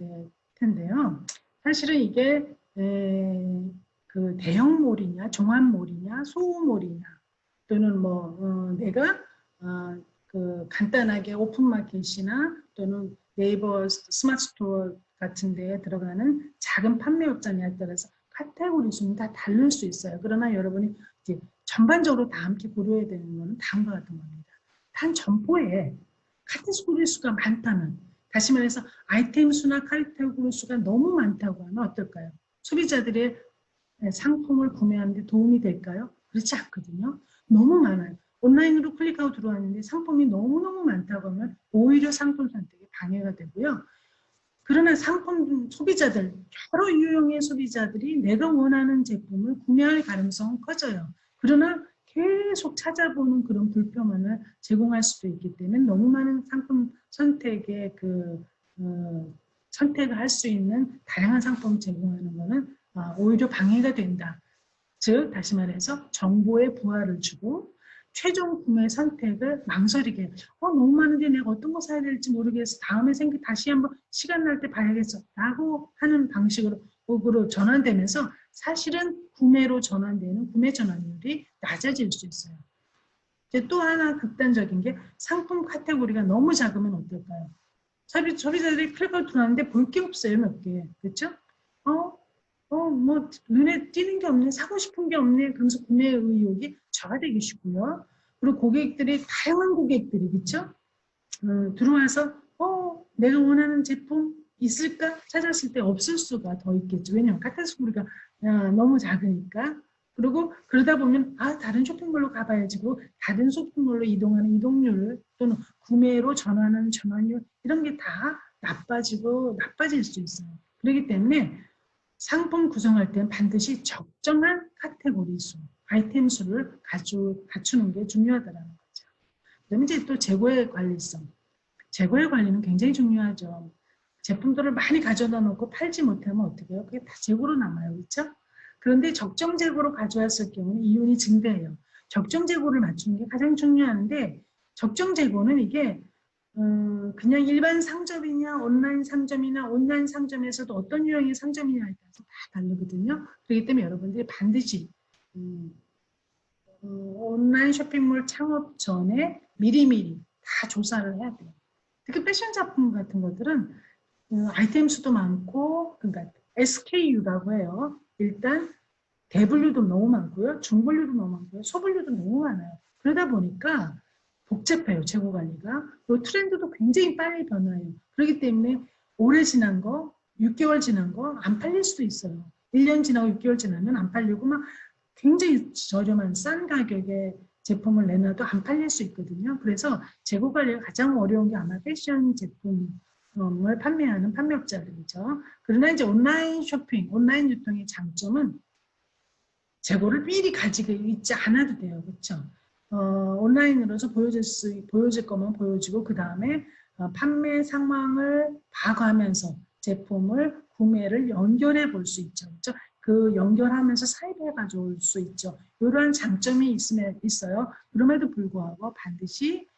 텐데요. 사실은 이게 그 대형몰이냐, 종합몰이냐, 소모몰이냐 또는 뭐 내가 그 간단하게 오픈마켓이나 또는 네이버 스마트 스토어 같은 데에 들어가는 작은 판매업자냐에 따라서 카테고리 수는 다 다를 수 있어요. 그러나 여러분이 이제 전반적으로 다 함께 고려해야 되는 것은 다음과 같은 겁니다. 단 점포에 카테고리 수가 많다면, 다시 말해서 아이템 수나 카테고리 수가 너무 많다고 하면 어떨까요? 소비자들의 상품을 구매하는 데 도움이 될까요? 그렇지 않거든요. 너무 많아요. 온라인으로 클릭하고 들어왔는데 상품이 너무너무 많다고 하면 오히려 상품 선택에 방해가 되고요. 그러나 상품 소비자들, 여러 유형의 소비자들이 내가 원하는 제품을 구매할 가능성은 커져요. 그러나 계속 찾아보는 그런 불편함을 제공할 수도 있기 때문에 너무 많은 상품 선택에 선택을 할 수 있는 다양한 상품을 제공하는 것은 오히려 방해가 된다. 즉 다시 말해서 정보에 부하를 주고 최종 구매 선택을 망설이게 해요. 너무 많은데 내가 어떤 거 사야 될지 모르겠어. 다음에 다시 한번 시간 날 때 봐야겠어. 라고 하는 방식으로 전환되면서 사실은 구매로 전환되는 구매 전환율이 낮아질 수 있어요. 이제 또 하나 극단적인 게 상품 카테고리가 너무 작으면 어떨까요? 소비자들이 클릭하고 들어왔는데 볼 게 없어요. 몇 개. 그렇죠? 뭐 눈에 띄는 게 없네, 사고 싶은 게 없네, 그러면서 구매 의욕이 저하되기 쉽고요. 그리고 고객들이 다양한 고객들이 그렇죠? 들어와서 내가 원하는 제품 있을까 찾았을 때 없을 수가 더 있겠죠. 왜냐하면 카테고리가 너무 작으니까. 그리고 그러다 보면 다른 쇼핑몰로 가봐야지. 그리고 다른 쇼핑몰로 이동하는 이동률 또는 구매로 전환하는 전환율 이런 게 다 나빠질 수 있어요. 그렇기 때문에 상품 구성할 때는 반드시 적정한 카테고리 수, 아이템 수를 갖추는 게 중요하다는 거죠. 그다음에 이제 또 재고의 관리성. 재고의 관리는 굉장히 중요하죠. 제품들을 많이 가져다 놓고 팔지 못하면 어떻게 해요? 그게 다 재고로 남아요. 그렇죠? 그런데 적정 재고로 가져왔을 경우는 이윤이 증대해요. 적정 재고를 맞추는 게 가장 중요한데 적정 재고는 이게 그냥 일반 상점이냐 온라인 상점이나 온라인 상점에서도 어떤 유형의 상점이냐에 따라서 다 다르거든요. 그렇기 때문에 여러분들이 반드시 온라인 쇼핑몰 창업 전에 미리미리 다 조사를 해야 돼요. 특히 패션 작품 같은 것들은 아이템 수도 많고 그러니까 SKU라고 해요. 일단 대분류도 너무 많고요. 중분류도 너무 많고요. 소분류도 너무 많아요. 그러다 보니까 복잡해요. 재고 관리가. 그리고 트렌드도 굉장히 빨리 변화해요. 그렇기 때문에 오래 지난 거, 6개월 지난 거 안 팔릴 수도 있어요. 1년 지나고 6개월 지나면 안 팔리고 막 굉장히 저렴한 싼 가격에 제품을 내놔도 안 팔릴 수 있거든요. 그래서 재고 관리가 가장 어려운 게 아마 패션 제품을 판매하는 판매업자들이죠. 그러나 이제 온라인 쇼핑, 온라인 유통의 장점은 재고를 미리 가지고 있지 않아도 돼요. 그렇죠? 온라인으로서 보여질 것만 보여주고 그 다음에 판매 상황을 파악하면서 제품을 구매를 연결해 볼 수 있죠. 그렇죠? 그 연결하면서 사입해 가져올 수 있죠. 이러한 장점이 있어요. 그럼에도 불구하고 반드시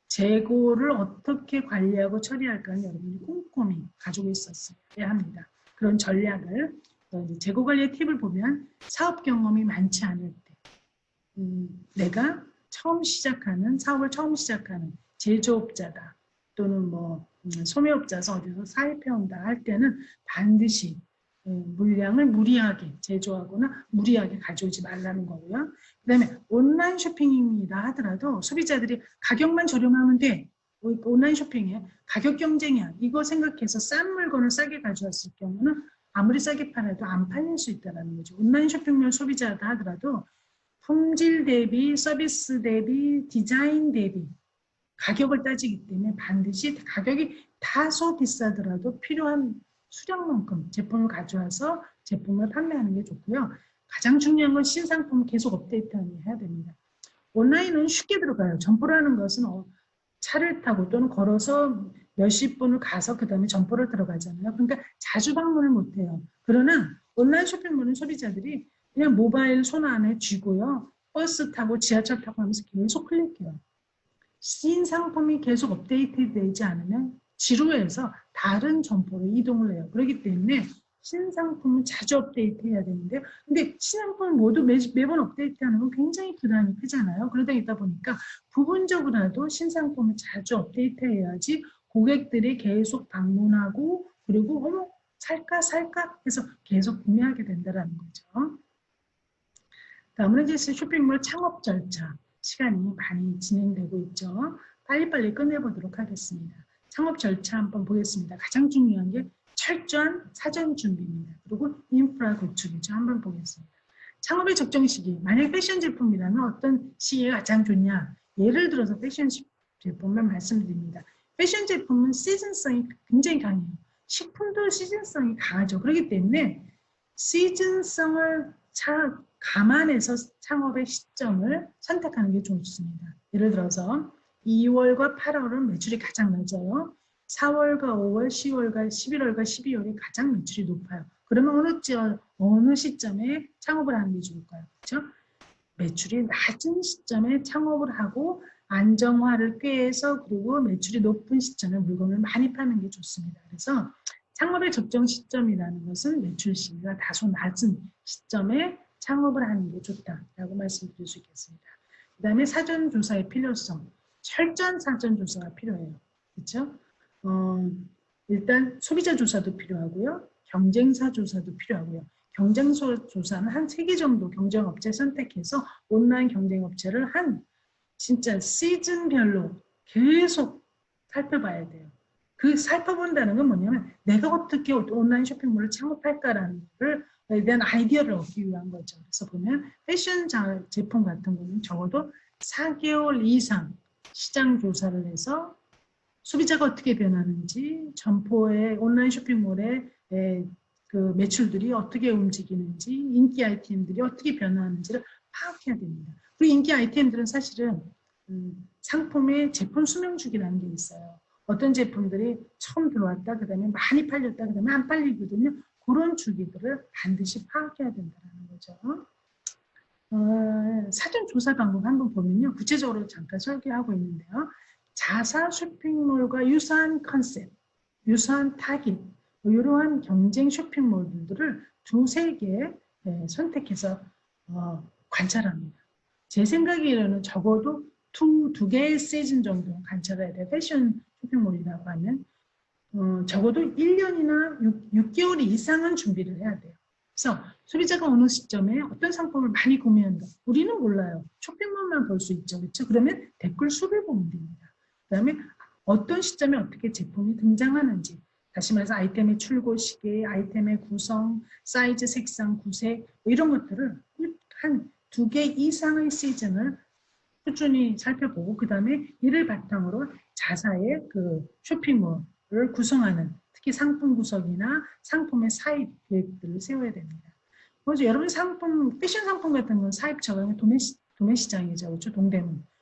재고를 어떻게 관리하고 처리할까는 여러분이 꼼꼼히 가지고 있었어야 합니다. 그런 전략을 재고 관리의 팁을 보면 사업 경험이 많지 않을 때 내가 사업을 처음 시작하는 제조업자다 또는 소매업자서 어디서 사입해온다 할 때는 반드시 물량을 무리하게 제조하거나 무리하게 가져오지 말라는 거고요. 그 다음에 온라인 쇼핑이다 하더라도 소비자들이 가격만 저렴하면 돼. 온라인 쇼핑에 가격 경쟁이야. 이거 생각해서 싼 물건을 싸게 가져왔을 경우는 아무리 싸게 팔아도 안 팔릴 수 있다는 거죠. 온라인 쇼핑몰 소비자다 하더라도 품질 대비, 서비스 대비, 디자인 대비 가격을 따지기 때문에 반드시 가격이 다소 비싸더라도 필요한 수량만큼 제품을 가져와서 제품을 판매하는 게 좋고요. 가장 중요한 건 신상품 계속 업데이트해야 됩니다. 온라인은 쉽게 들어가요. 점포라는 것은 차를 타고 또는 걸어서 몇십 분을 가서 그 다음에 점포를 들어가잖아요. 그러니까 자주 방문을 못해요. 그러나 온라인 쇼핑몰은 소비자들이 그냥 모바일 손 안에 쥐고요. 버스 타고 지하철 타고 하면서 계속 클릭해요. 신상품이 계속 업데이트되지 않으면 지루해서 다른 점포로 이동을 해요. 그렇기 때문에 신상품은 자주 업데이트해야 되는데 근데 신상품을 모두 매번 업데이트하는 건 굉장히 부담이 크잖아요. 그러다 보니까 부분적으로라도 신상품을 자주 업데이트해야지 고객들이 계속 방문하고 그리고 살까 해서 계속 구매하게 된다는 거죠. 다음은 이제 쇼핑몰 창업 절차. 시간이 많이 진행되고 있죠. 빨리빨리 끝내보도록 하겠습니다. 창업 절차 한번 보겠습니다. 가장 중요한 게 철저한 사전 준비입니다. 그리고 인프라 구축이죠. 한번 보겠습니다. 창업의 적정 시기. 만약 패션 제품이라면 어떤 시기가 가장 좋냐? 예를 들어서 패션 제품만 말씀드립니다. 패션 제품은 시즌성이 굉장히 강해요. 식품도 시즌성이 강하죠. 그렇기 때문에 시즌성을 감안해서 창업의 시점을 선택하는 게 좋습니다. 예를 들어서 2월과 8월은 매출이 가장 낮아요. 4월과 5월, 10월과 11월과 12월이 가장 매출이 높아요. 그러면 어느 시점에 창업을 하는 게 좋을까요? 그렇죠? 매출이 낮은 시점에 창업을 하고 안정화를 꾀해서 그리고 매출이 높은 시점에 물건을 많이 파는 게 좋습니다. 그래서 창업의 적정 시점이라는 것은 매출 시기가 다소 낮은 시점에 창업을 하는 게 좋다라고 말씀드릴 수 있겠습니다. 그 다음에 사전조사의 필요성. 철저한 사전조사가 필요해요. 그렇죠? 일단 소비자 조사도 필요하고요. 경쟁사 조사도 필요하고요. 경쟁사 조사는 한 3개 정도 경쟁업체 선택해서 온라인 경쟁업체를 진짜 시즌별로 계속 살펴봐야 돼요. 그 살펴본다는 건 뭐냐면 내가 어떻게 온라인 쇼핑몰을 창업할까라는 걸 대한 아이디어를 얻기 위한 거죠. 그래서 보면 패션 제품 같은 거는 적어도 4개월 이상 시장 조사를 해서 소비자가 어떻게 변하는지, 점포의 온라인 쇼핑몰의 그 매출들이 어떻게 움직이는지, 인기 아이템들이 어떻게 변화하는지를 파악해야 됩니다. 그리고 인기 아이템들은 사실은 상품의 제품 수명주기라는 게 있어요. 어떤 제품들이 처음 들어왔다, 그 다음에 많이 팔렸다, 그 다음에 안 팔리거든요. 그런 주기들을 반드시 파악해야 된다는 거죠. 사전 조사 방법 한번 보면요. 구체적으로 잠깐 설계하고 있는데요. 자사 쇼핑몰과 유사한 컨셉, 유사한 타깃, 이러한 경쟁 쇼핑몰들을 두세 개 선택해서 관찰합니다. 제 생각에는 적어도 두 개의 시즌 정도 관찰해야 돼요. 패션 쇼핑몰이라고 하면 적어도 1년이나 6개월 이상은 준비를 해야 돼요. 그래서 소비자가 어느 시점에 어떤 상품을 많이 구매한다. 우리는 몰라요. 쇼핑몰만 볼 수 있죠. 그렇죠? 그러면 댓글 수를 보면 됩니다. 그 다음에 어떤 시점에 어떻게 제품이 등장하는지, 다시 말해서 아이템의 출고 시기, 아이템의 구성, 사이즈, 색상, 구색 이런 것들을 한 2개 이상의 시즌을 꾸준히 살펴보고 그 다음에 이를 바탕으로 자사의 그 쇼핑몰을 구성하는 특히 상품 구성이나 상품의 사입 계획들을 세워야 됩니다. 그래서 여러분 패션 상품 같은 건 사입 저강의 도매 시장이죠. 그렇죠?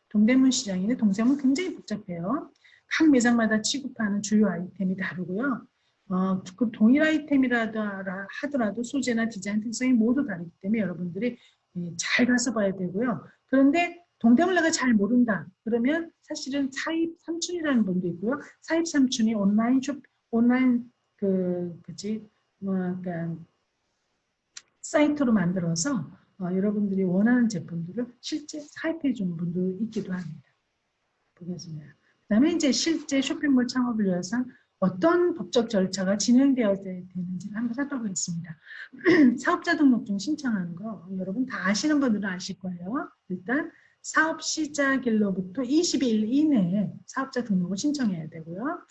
동대문 시장인데 동대문 굉장히 복잡해요. 각 매장마다 취급하는 주요 아이템이 다르고요. 그 동일 아이템이라도 하더라도 소재나 디자인 특성이 모두 다르기 때문에 여러분들이 잘 가서 봐야 되고요. 그런데 동대문을 내가 잘 모른다. 그러면 사실은 사입 삼촌이라는 분도 있고요. 사입 삼촌이 온라인 그러니까 사이트로 만들어서 여러분들이 원하는 제품들을 실제 사입해 주는 분도 있기도 합니다. 보겠습니다. 그다음에 이제 실제 쇼핑몰 창업을 위해서 어떤 법적 절차가 진행되어야 되는지를 한번 살펴보겠습니다. 사업자 등록증 신청하는 거 여러분 다 아시는 분들은 아실 거예요. 일단 사업 시작일로부터 20일 이내에 사업자 등록을 신청해야 되고요.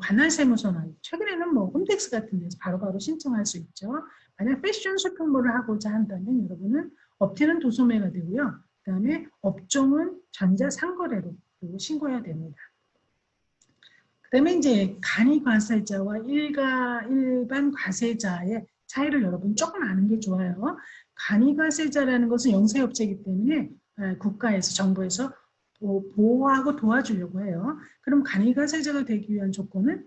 관할 세무서나 최근에는 뭐 홈택스 같은 데서 바로바로 신청할 수 있죠. 만약 패션 쇼핑몰을 하고자 한다면 여러분은 업체는 도소매가 되고요. 그 다음에 업종은 전자상거래로 신고해야 됩니다. 그 다음에 이제 간이 과세자와 일반 과세자의 차이를 여러분 조금 아는 게 좋아요. 간이 과세자라는 것은 영세업체이기 때문에 국가에서 정부에서 보호하고 도와주려고 해요. 그럼 간이 과세자가 되기 위한 조건은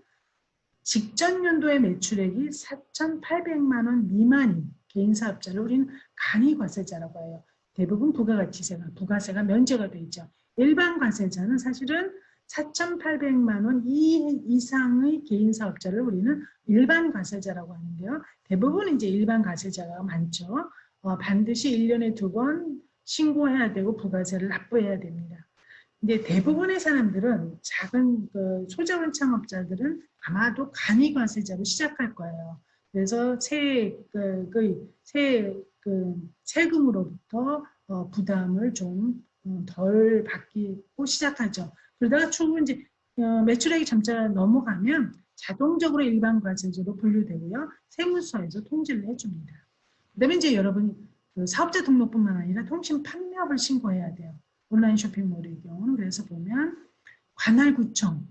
직전 연도의 매출액이 4,800만 원 미만인 개인사업자를 우리는 간이 과세자라고 해요. 대부분 부가세가 면제가 되어 있죠. 일반 과세자는 사실은 4,800만 원 이상의 개인사업자를 우리는 일반 과세자라고 하는데요. 대부분 이제 일반 과세자가 많죠. 반드시 1년에 2번 신고해야 되고 부가세를 납부해야 됩니다. 근데 대부분의 사람들은 작은 소자원 창업자들은 아마도 간이과세자로 시작할 거예요. 그래서 세금으로부터 부담을 좀 덜 받고 시작하죠. 그러다가 충분히 매출액이 점차 넘어가면 자동적으로 일반 과세자로 분류되고요. 세무서에서 통지를 해줍니다. 그다음에 이제 여러분이 사업자 등록뿐만 아니라 통신 판매업을 신고해야 돼요. 온라인 쇼핑몰의 경우는 그래서 보면 관할구청,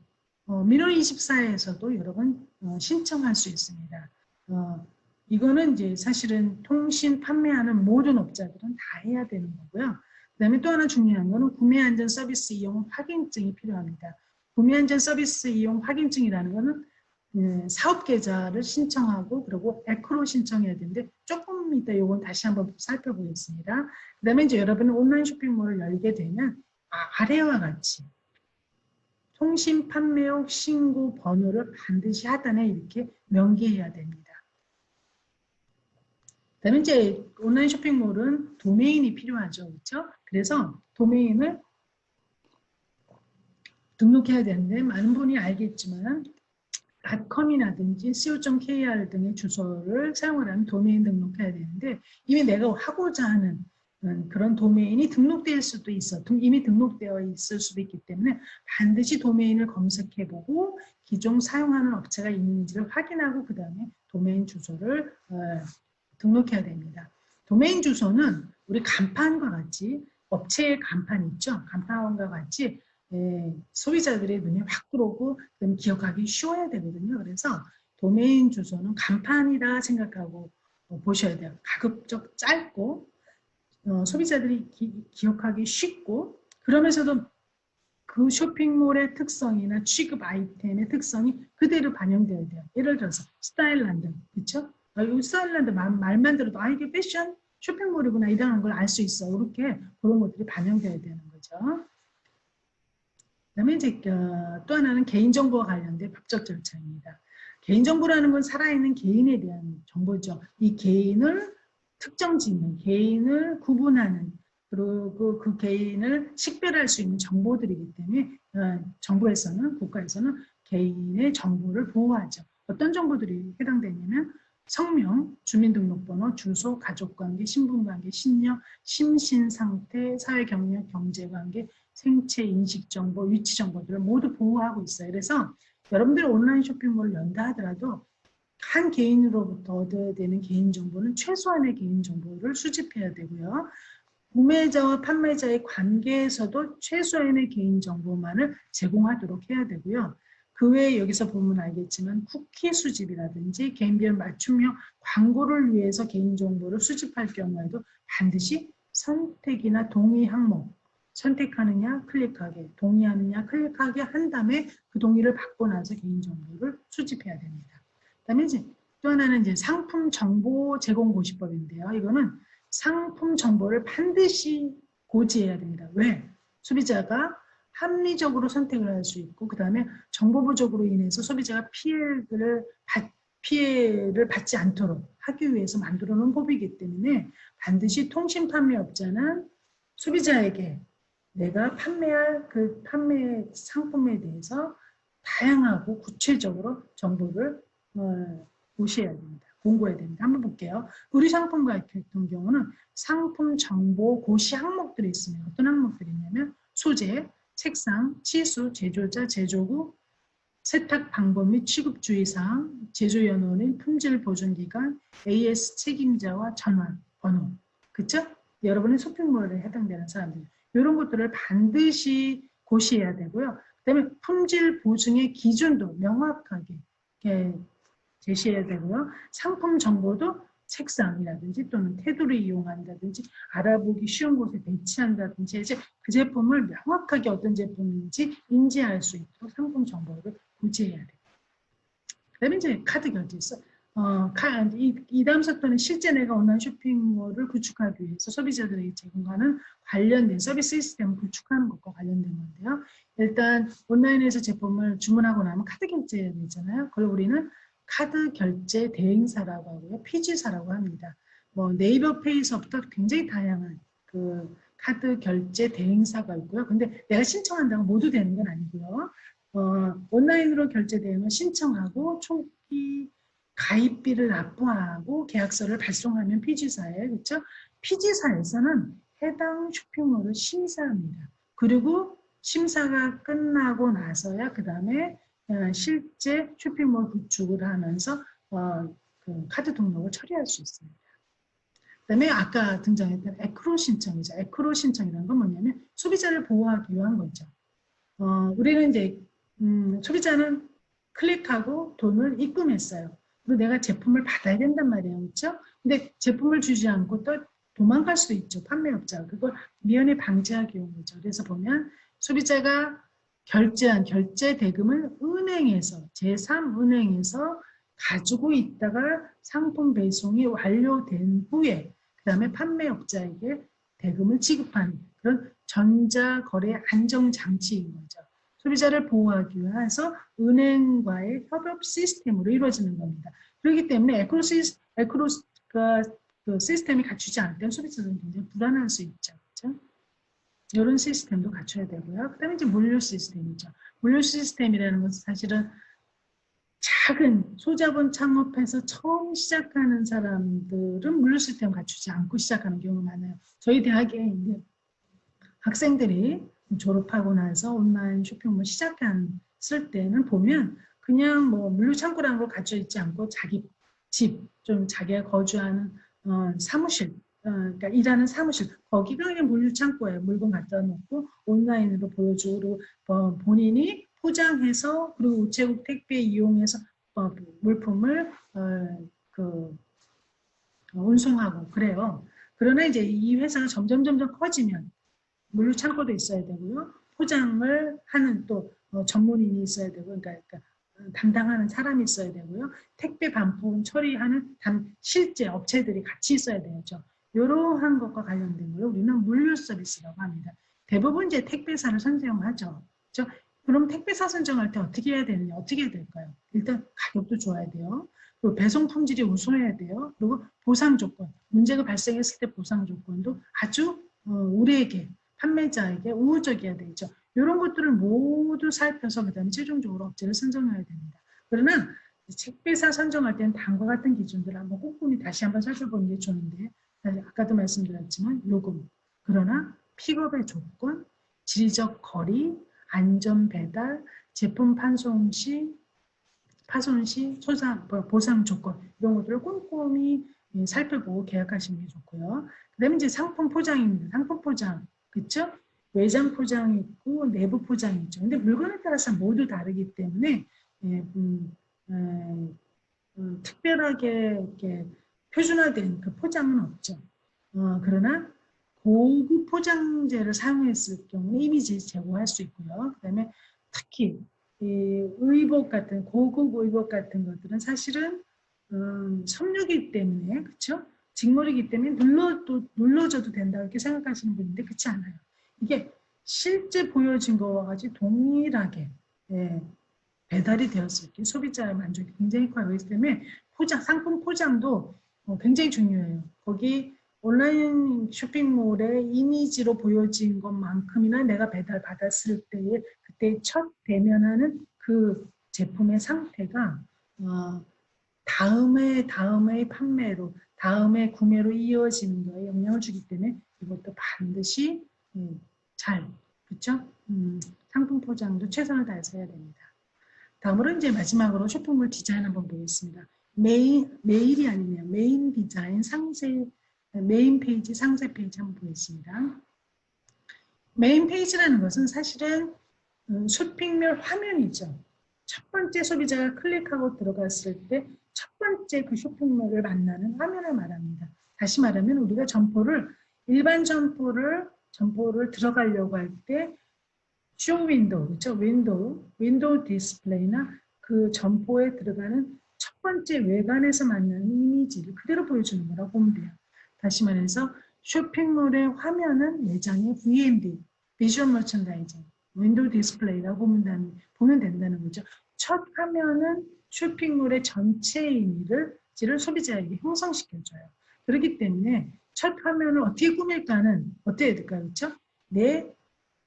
민원 24에서도 여러분 신청할 수 있습니다. 이거는 이제 사실은 통신 판매하는 모든 업자들은 다 해야 되는 거고요. 그다음에 또 하나 중요한 거는 구매안전 서비스 이용 확인증이 필요합니다. 구매안전 서비스 이용 확인증이라는 거는 사업 계좌를 신청하고 그리고 에코로 신청해야 되는데 조금 이따 이건 다시 한번 살펴보겠습니다. 그다음에 이제 여러분은 온라인 쇼핑몰을 열게 되면 아래와 같이 통신 판매업 신고 번호를 반드시 하단에 이렇게 명기해야 됩니다. 그다음에 이제 온라인 쇼핑몰은 도메인이 필요하죠, 그렇죠? 그래서 도메인을 등록해야 되는데 많은 분이 알겠지만 .com이라든지 co.kr 등의 주소를 사용을 하면 도메인 등록해야 되는데 이미 내가 하고자 하는 그런 도메인이 등록될 수도 있어. 이미 등록되어 있을 수도 있기 때문에 반드시 도메인을 검색해보고 기존 사용하는 업체가 있는지를 확인하고 그 다음에 도메인 주소를 등록해야 됩니다. 도메인 주소는 우리 간판과 같이 업체의 간판 있죠. 간판과 같이 소비자들의 눈에 확 들어오고 기억하기 쉬워야 되거든요. 그래서 도메인 주소는 간판이라 생각하고 보셔야 돼요. 가급적 짧고 소비자들이 기억하기 쉽고 그러면서도 그 쇼핑몰의 특성이나 취급 아이템의 특성이 그대로 반영되어야 돼요. 예를 들어서 스타일란드, 그렇죠? 이 스타일란드 말만 들어도 이게 패션 쇼핑몰이구나 이런 걸 알 수 있어. 이렇게 그런 것들이 반영되어야 되는 거죠. 그다음에 이제 또 하나는 개인정보와 관련된 법적 절차입니다. 개인정보라는 건 살아있는 개인에 대한 정보죠. 이 개인을 특정 짓는, 개인을 구분하는, 그리고 그 개인을 식별할 수 있는 정보들이기 때문에 정부에서는, 국가에서는 개인의 정보를 보호하죠. 어떤 정보들이 해당되냐면 성명, 주민등록번호, 주소, 가족관계, 신분관계, 신력, 심신상태, 사회경력, 경제관계, 생체, 인식정보, 위치정보들을 모두 보호하고 있어요. 그래서 여러분들이 온라인 쇼핑몰을 연다 하더라도 한 개인으로부터 얻어야 되는 개인정보는 최소한의 개인정보를 수집해야 되고요. 구매자와 판매자의 관계에서도 최소한의 개인정보만을 제공하도록 해야 되고요. 그 외에 여기서 보면 알겠지만 쿠키 수집이라든지 개인별 맞춤형 광고를 위해서 개인정보를 수집할 경우에도 반드시 선택이나 동의 항목, 선택하느냐 클릭하게, 동의하느냐 클릭하게 한 다음에 그 동의를 받고 나서 개인정보를 수집해야 됩니다. 그다음에 이제 또 하나는 이제 상품 정보 제공 고시법인데요. 이거는 상품 정보를 반드시 고지해야 됩니다. 왜? 소비자가 합리적으로 선택을 할 수 있고 그 다음에 정보 부족으로 인해서 소비자가 피해를 받지 않도록 하기 위해서 만들어 놓은 법이기 때문에 반드시 통신 판매업자는 소비자에게 내가 판매할 그 판매 상품에 대해서 다양하고 구체적으로 정보를 고시해야 됩니다. 공고해야 됩니다. 한번 볼게요. 우리 상품 같은 경우는 상품 정보 고시 항목들이 있습니다. 어떤 항목들이 있냐면 소재, 색상, 치수, 제조자, 제조국, 세탁 방법 및 취급 주의사항, 제조 연원인, 품질 보존 기간, AS 책임자와 전화 번호. 그렇죠? 여러분의 쇼핑몰에 해당되는 사람들. 이런 것들을 반드시 고시해야 되고요. 그다음에 품질 보증의 기준도 명확하게 제시해야 되고요. 상품 정보도 색상이라든지 또는 테두리 이용한다든지 알아보기 쉬운 곳에 배치한다든지 이제 그 제품을 명확하게 어떤 제품인지 인지할 수 있도록 상품 정보를 고지해야 돼요. 그다음에 이제 카드 결제 있어. 이 다음 사건은 실제 내가 온라인 쇼핑몰을 구축하기 위해서 소비자들에게 제공하는 관련된 서비스 시스템을 구축하는 것과 관련된 건데요. 일단 온라인에서 제품을 주문하고 나면 카드 결제해야 되잖아요. 그걸 우리는 카드 결제 대행사라고 하고요. 피지사라고 합니다. 뭐 네이버 페이서부터 굉장히 다양한 그 카드 결제 대행사가 있고요. 근데 내가 신청한다고 모두 되는 건 아니고요. 온라인으로 결제 대행을 신청하고 초기 가입비를 납부하고 계약서를 발송하면 피지사예요. 그렇죠? 피지사에서는 해당 쇼핑몰을 심사합니다. 그리고 심사가 끝나고 나서야 그 다음에 실제 쇼핑몰 구축을 하면서 그 카드 등록을 처리할 수 있습니다. 그다음에 아까 등장했던 에크로 신청이죠. 에크로 신청이라는 건 뭐냐면 소비자를 보호하기 위한 거죠. 우리는 이제 소비자는 클릭하고 돈을 입금했어요. 그리고 내가 제품을 받아야 된단 말이에요. 그렇죠? 근데 제품을 주지 않고 또 도망갈 수도 있죠. 판매업자가. 그걸 미연에 방지하기 위한 거죠. 그래서 보면 소비자가 결제한 결제 대금을 은행에서 제3은행에서 가지고 있다가 상품 배송이 완료된 후에 그 다음에 판매업자에게 대금을 지급하는 그런 전자거래 안정장치인 거죠. 소비자를 보호하기 위해서 은행과의 협업 시스템으로 이루어지는 겁니다. 그렇기 때문에 그 시스템이 갖추지 않을 때는 소비자들은 굉장히 불안할 수 있죠. 그렇죠? 이런 시스템도 갖춰야 되고요. 그 다음에 이제 물류 시스템이죠. 물류 시스템이라는 것은 사실은 작은 소자본 창업해서 처음 시작하는 사람들은 물류 시스템 갖추지 않고 시작하는 경우가 많아요. 저희 대학에 이제 학생들이 졸업하고 나서 온라인 쇼핑몰 시작했을 때는 보면 그냥 뭐 물류 창고라는 걸 갖춰 있지 않고 자기 집, 좀 자기가 거주하는 사무실, 그러니까 일하는 사무실, 거기가 그냥 물류창고예요. 물건 갖다 놓고 온라인으로 보여주고 본인이 포장해서 그리고 우체국 택배 이용해서 물품을 그 운송하고 그래요. 그러나 이제 이 회사가 점점 커지면 물류 창고도 있어야 되고요. 포장을 하는 또 전문인이 있어야 되고, 그러니까 담당하는 사람이 있어야 되고요. 택배 반품 처리하는 실제 업체들이 같이 있어야 되죠. 이러한 것과 관련된 걸 우리는 물류 서비스라고 합니다. 대부분 이제 택배사를 선정하죠. 그렇죠? 그럼 택배사 선정할 때 어떻게 해야 되느냐? 어떻게 해야 될까요? 일단 가격도 좋아야 돼요. 그리고 배송 품질이 우수해야 돼요. 그리고 보상 조건, 문제가 발생했을 때 보상 조건도 아주 우리에게 판매자에게 우호적이어야 되죠. 이런 것들을 모두 살펴서 그다음에 최종적으로 업체를 선정해야 됩니다. 그러나 택배사 선정할 때는 다음과 같은 기준들을 한번 꼼꼼히 다시 한번 살펴보는 게 좋은데 아까도 말씀드렸지만 요금, 그러나 픽업의 조건, 지리적 거리, 안전 배달, 제품 파손 시 보상 조건 이런 것들을 꼼꼼히 살펴보고 계약하시는 게 좋고요. 그다음에 이제 상품 포장입니다. 상품 포장, 그렇죠? 외장 포장이 있고 내부 포장이 있죠. 근데 물건에 따라서 모두 다르기 때문에 특별하게 이렇게 표준화된 그 포장은 없죠. 그러나 고급 포장재를 사용했을 경우는 이미지 제고할 수 있고요. 그다음에 특히 이 의복 같은 고급 의복 같은 것들은 사실은 섬유기 때문에 그렇죠? 직물이기 때문에 눌러줘도 된다 이렇게 생각하시는 분인데 그렇지 않아요. 이게 실제 보여진 거와 같이 동일하게 배달이 되었을 때 소비자의 만족이 굉장히 커요. 그렇기 때문에 상품 포장도 굉장히 중요해요. 거기 온라인 쇼핑몰의 이미지로 보여진 것만큼이나 내가 배달 받았을 때의 그때 첫 대면하는 그 제품의 상태가 다음의 판매로 다음의 구매로 이어지는 거에 영향을 주기 때문에 이것도 반드시 잘 그렇죠? 상품 포장도 최선을 다해서 해야 됩니다. 다음으로 이제 마지막으로 쇼핑몰 디자인 한번 보겠습니다. 메일이 아니면 메인 디자인 메인 페이지 상세 페이지 한번 보겠습니다. 메인 페이지라는 것은 사실은 쇼핑몰 화면이죠. 첫 번째 소비자가 클릭하고 들어갔을 때 첫 번째 그 쇼핑몰을 만나는 화면을 말합니다. 다시 말하면 우리가 일반 점포를 들어가려고 할 때 쇼 윈도우, 그렇죠? 윈도우 디스플레이나 그 점포에 들어가는 첫 번째 외관에서 만나는 이미지를 그대로 보여주는 거라고 보면 돼요. 다시 말해서 쇼핑몰의 화면은 매장의 VMD, 비주얼 머천다이징, 윈도우 디스플레이라고 보면 된다는 거죠. 첫 화면은 쇼핑몰의 전체 이미지를 소비자에게 형성시켜줘요. 그렇기 때문에 첫 화면을 어떻게 꾸밀까는 어떻게 해야 될까요? 그렇죠? 내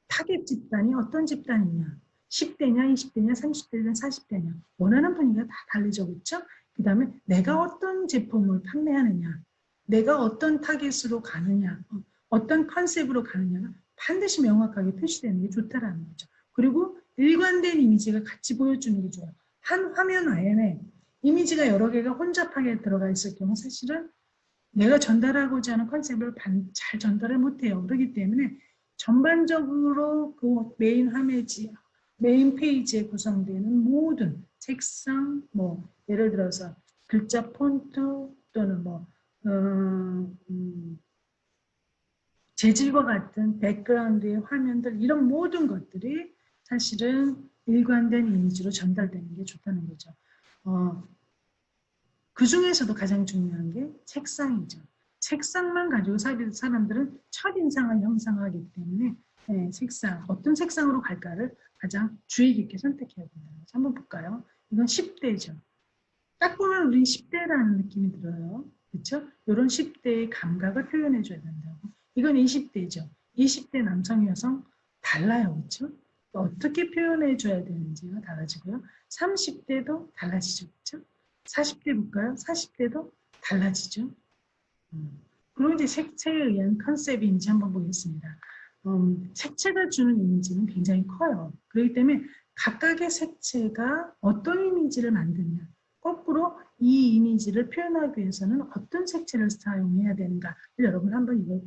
타겟 집단이 어떤 집단이냐, 10대냐, 20대냐, 30대냐, 40대냐, 원하는 분위기가 다 다르죠, 그렇죠? 그 다음에 내가 어떤 제품을 판매하느냐, 내가 어떤 타겟으로 가느냐, 어떤 컨셉으로 가느냐가 반드시 명확하게 표시되는 게 좋다라는 거죠. 그리고 일관된 이미지가 같이 보여주는 게 좋아요. 한 화면 안에 이미지가 여러 개가 혼잡하게 들어가 있을 경우 사실은 내가 전달하고자 하는 컨셉을 잘 전달을 못해요. 그렇기 때문에 전반적으로 그 메인 페이지에 구성되는 모든 책상, 예를 들어서 글자 폰트 또는 재질과 같은 백그라운드의 화면들 이런 모든 것들이 사실은 일관된 이미지로 전달되는 게 좋다는 거죠. 그 중에서도 가장 중요한 게 책상이죠. 책상만 가지고 사람들은 첫인상을 형성하기 때문에 어떤 색상으로 갈까를 가장 주의 깊게 선택해야 된다는 거죠. 한번 볼까요? 이건 10대죠. 딱 보면 우린 10대라는 느낌이 들어요. 그렇죠? 이런 10대의 감각을 표현해줘야 된다고. 이건 20대죠. 20대 남성, 여성 달라요. 그렇죠? 어떻게 표현해줘야 되는지가 달라지고요. 30대도 달라지죠. 그렇죠? 40대 볼까요? 40대도 달라지죠. 그리고 이제 색채에 의한 컨셉인지 한번 보겠습니다. 색채가 주는 이미지는 굉장히 커요. 그렇기 때문에 각각의 색채가 어떤 이미지를 만드냐. 거꾸로 이 이미지를 표현하기 위해서는 어떤 색채를 사용해야 되는가를 여러분 한번 이걸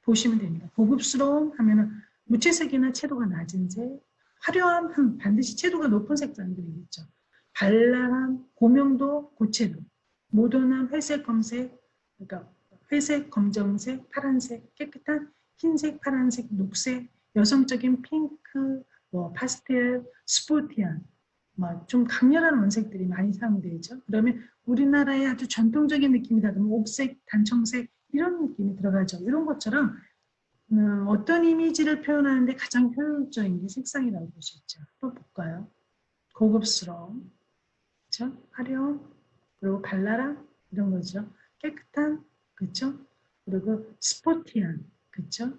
보시면 됩니다. 고급스러움 하면은 무채색이나 채도가 낮은 색, 화려함 하면 반드시 채도가 높은 색상들이겠죠. 발랄함, 고명도, 고채도, 모던함, 회색, 검색, 그러니까 회색, 검정색, 파란색, 깨끗한 흰색, 파란색, 녹색, 여성적인 핑크, 뭐 파스텔, 스포티한, 뭐 좀 강렬한 원색들이 많이 사용되죠. 그러면 우리나라의 아주 전통적인 느낌이다. 그러면 옥색, 단청색 이런 느낌이 들어가죠. 이런 것처럼 어떤 이미지를 표현하는데 가장 효율적인 게 색상이라고 볼 수 있죠. 또 볼까요? 고급스러움, 그렇죠? 화려함, 그리고 발랄함 이런 거죠. 깨끗한, 그렇죠? 그리고 스포티한, 그렇죠?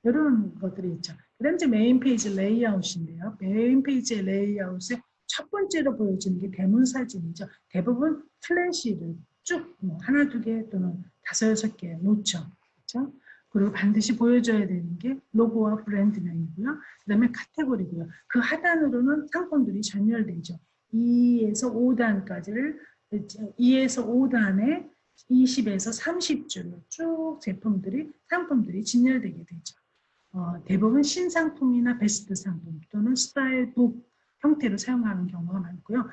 이런 것들이 있죠. 그다음 이제 메인 페이지 레이아웃인데요. 메인 페이지의 레이아웃에 첫 번째로 보여지는 게 대문 사진이죠. 대부분 플래시를 쭉뭐 하나, 두 개 또는 다섯, 여섯 개 놓죠. 그렇죠? 그리고 반드시 보여줘야 되는 게 로고와 브랜드명이고요. 그다음에 카테고리고요. 그 하단으로는 상품들이 전열되죠. 2에서 5단까지를 2에서 5단에 20에서 30줄 쭉 제품들이 상품들이 진열되게 되죠. 대부분 신상품이나 베스트 상품 또는 스타일북 형태로 사용하는 경우가 많고요.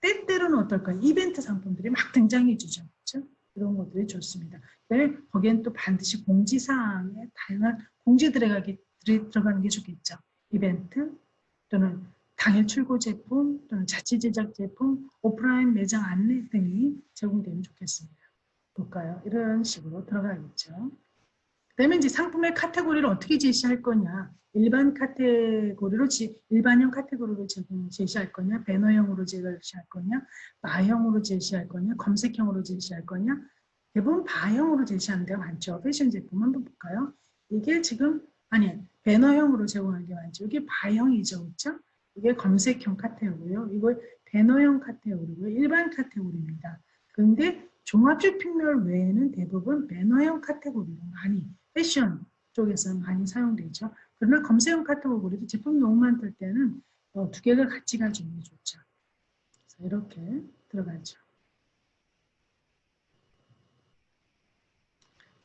때때로는 어떨까요? 이벤트 상품들이 막 등장해 주죠. 그렇죠? 이런 것들이 좋습니다. 그다음에 거기엔 또 반드시 공지사항에 다양한 공지들이 들어가는 게 좋겠죠. 이벤트 또는 당일 출고 제품 또는 자체 제작 제품, 오프라인 매장 안내 등이 제공되면 좋겠습니다. 볼까요? 이런 식으로 들어가겠죠. 그다음에 이제 상품의 카테고리를 어떻게 제시할 거냐. 일반형 카테고리로 제시할 거냐, 배너형으로 제시할 거냐, 바형으로 제시할 거냐, 검색형으로 제시할 거냐. 대부분 바형으로 제시하는 데가 많죠. 패션 제품 한번 볼까요? 이게 지금 배너형으로 제공하는 게 많죠. 이게 바형이죠, 그렇죠? 이게 검색형 카테고리고요. 이거 배너형 카테고리고요. 일반 카테고리입니다. 그런데 종합 쇼핑몰 외에는 대부분 배너형 카테고리로 많이 패션 쪽에서 많이 사용되죠. 그러나 검색형 카테고리도 제품 너무 많을 때는 두 개를 같이 가지고 좋죠. 그래서 이렇게 들어가죠.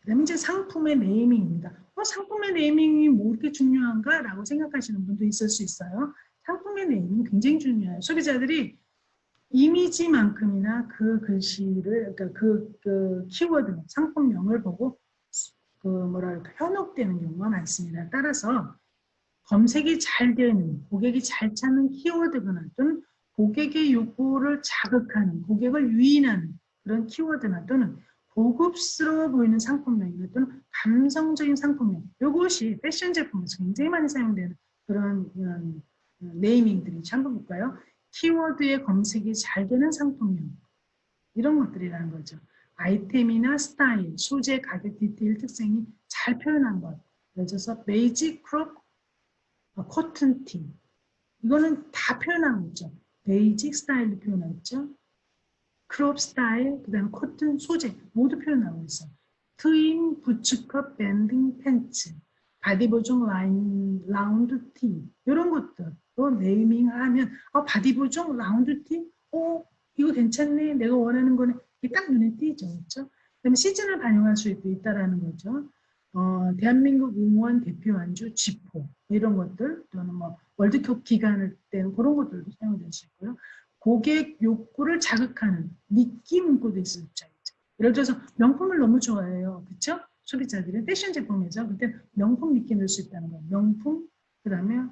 그다음에 이제 상품의 네이밍입니다. 상품의 네이밍이 뭐 이렇게 중요한가? 라고 생각하시는 분도 있을 수 있어요. 상품의 네이밍 굉장히 중요해요. 소비자들이 이미지만큼이나 그 글씨를, 그러니까 그 키워드, 상품명을 보고 현혹되는 경우가 많습니다. 따라서 검색이 잘 되는, 고객이 잘 찾는 키워드거나 또는 고객의 욕구를 자극하는, 고객을 유인하는 그런 키워드나 또는 고급스러워 보이는 상품명이나 또는 감성적인 상품명. 이것이 패션 제품에서 굉장히 많이 사용되는 그런 네이밍들이죠. 한번 볼까요? 키워드의 검색이 잘 되는 상품명. 이런 것들이라는 거죠. 아이템이나 스타일, 소재, 가격, 디테일, 특성이 잘 표현한 것. 예를 들어서 베이지 크롭 코튼 티. 이거는 다 표현한 거죠. 베이직 스타일도 표현했죠. 크롭 스타일, 그 다음에 코튼 소재 모두 표현하고 있어. 트윈 부츠컷 밴딩 팬츠, 바디 보정 라인 라운드 티 이런 것들 또 네이밍하면 바디 보정 라운드 티, 이거 괜찮네, 내가 원하는 거네. 이게 딱 눈에 띄죠, 그렇죠? 그다음에 시즌을 반영할 수 있다라는 거죠. 대한민국 응원 대표 안주 지포 이런 것들 또는 뭐 월드컵 기간을 때는 그런 것들도 사용될 수 있고요. 고객 욕구를 자극하는 미끼 문구도 있을 수 있죠. 예를 들어서 명품을 너무 좋아해요, 그렇죠? 소비자들은 패션 제품에서 그때 명품 미끼 넣을 수 있다는 거예요. 명품, 그다음에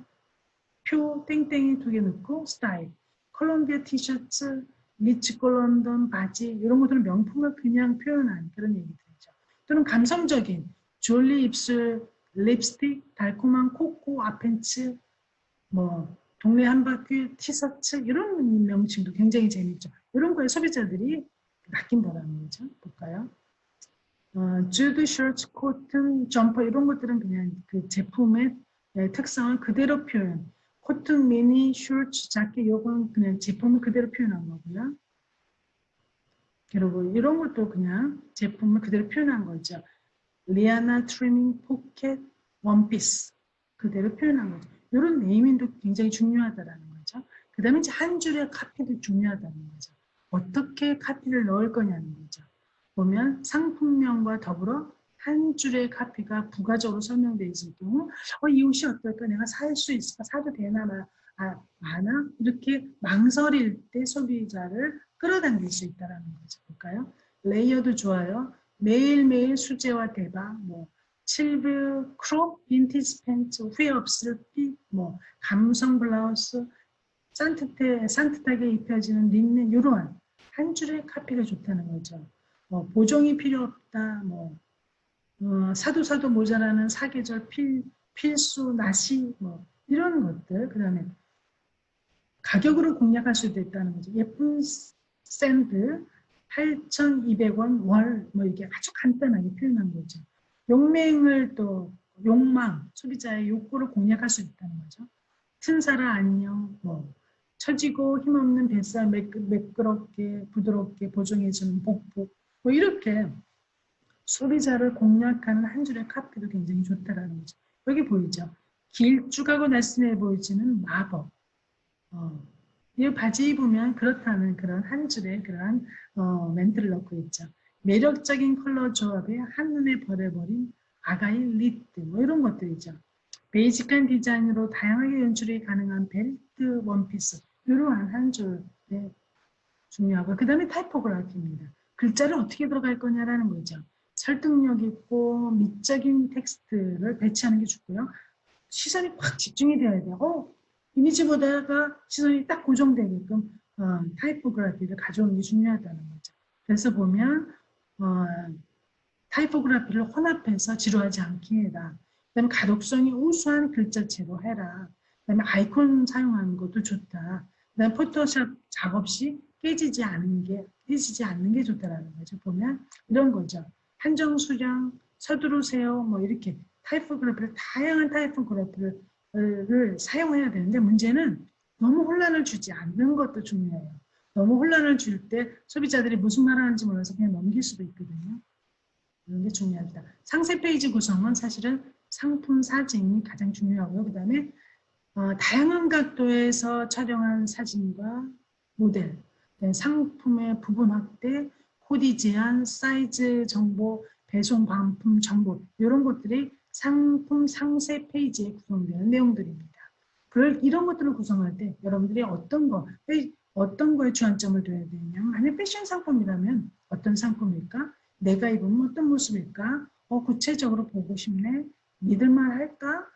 표 땡땡이 2개 넣고 스타일, 콜롬비아 티셔츠, 리치콜 런던 바지 이런 것들은 명품을 그냥 표현한 그런 얘기들이죠. 또는 감성적인 졸리 입술, 립스틱, 달콤한 코코, 아펜츠, 뭐 동네 한바퀴 티셔츠 이런 명칭도 굉장히 재밌죠. 이런 거에 소비자들이 낚인다라는 거죠. 볼까요? 주드 셔츠, 코튼, 점퍼 이런 것들은 그냥 그 제품의 특성을 그대로 표현. 코튼 미니, 셔츠, 자켓 이건 그냥 제품을 그대로 표현한 거고요. 그리고 이런 것도 그냥 제품을 그대로 표현한 거죠. 리아나 트리밍 포켓 원피스 그대로 표현한 거죠. 이런 네이밍도 굉장히 중요하다라는 거죠. 그 다음에 이제 한 줄의 카피도 중요하다는 거죠. 어떻게 카피를 넣을 거냐는 거죠. 보면 상품명과 더불어 한 줄의 카피가 부가적으로 설명되어 있을 경우 이 옷이 어떨까? 내가 살 수 있을까? 사도 되나? 마나? 이렇게 망설일 때 소비자를 끌어당길 수 있다는 거죠. 볼까요? 레이어도 좋아요. 매일매일 수제화 대박, 뭐 칠브 크롭, 빈티지 팬츠, 후회 없을 핏, 뭐 감성 블라우스, 산뜻하게 입혀지는 린넨 이러한 한 줄의 카피가 좋다는 거죠. 보정이 필요 없다. 사도 모자라는 사계절 필수 나시 이런 것들. 그다음에 가격으로 공략할 수도 있다는 거죠. 예쁜 샌드 8,200원 월 이게 아주 간단하게 표현한 거죠. 용맹을 또 욕망 소비자의 욕구를 공략할 수 있다는 거죠. 튼살아 안녕 처지고 힘없는 뱃살 매끄럽게 부드럽게 보정해주는 복부 이렇게 소비자를 공략하는 한 줄의 카피도 굉장히 좋다라는 거죠. 여기 보이죠? 길쭉하고 날씬해 보이지는 마법. 이 바지 입으면 그렇다는 그런 한 줄의 그런 멘트를 넣고 있죠. 매력적인 컬러 조합에 한눈에 반해버린 아가일 니트 이런 것들이죠. 베이직한 디자인으로 다양하게 연출이 가능한 벨트, 원피스 이러한 한 줄에 중요하고 그 다음에 타이포그래피입니다. 글자를 어떻게 들어갈 거냐라는 거죠. 설득력 있고 미적인 텍스트를 배치하는 게 좋고요. 시선이 확 집중이 되어야 돼요. 이미지 보다가 시선이 딱 고정되게끔 타이포그래피를 가져오는 게 중요하다는 거죠. 그래서 보면 타이포그래피를 혼합해서 지루하지 않게 해라. 그다음에 가독성이 우수한 글자체로 해라. 그다음에 아이콘 사용하는 것도 좋다. 그다음에 포토샵 작업 시 깨지지 않는 게 좋다라는 거죠. 보면 이런 거죠. 한정 수량, 서두르세요. 이렇게 타이포그래피를 다양한 타이포그래피를 사용해야 되는데 문제는 너무 혼란을 주지 않는 것도 중요해요. 너무 혼란을 줄 때 소비자들이 무슨 말 하는지 몰라서 그냥 넘길 수도 있거든요. 이런 게 중요합니다. 상세 페이지 구성은 사실은 상품 사진이 가장 중요하고요. 그 다음에 다양한 각도에서 촬영한 사진과 모델, 상품의 부분 확대, 코디 제한, 사이즈 정보, 배송 반품 정보 이런 것들이 상품 상세 페이지에 구성되는 내용들입니다. 이런 것들을 구성할 때 여러분들이 어떤 거에 주안점을 둬야 되느냐. 만약 패션 상품이라면 어떤 상품일까? 내가 입으면 어떤 모습일까? 구체적으로 보고 싶네. 믿을만 할까?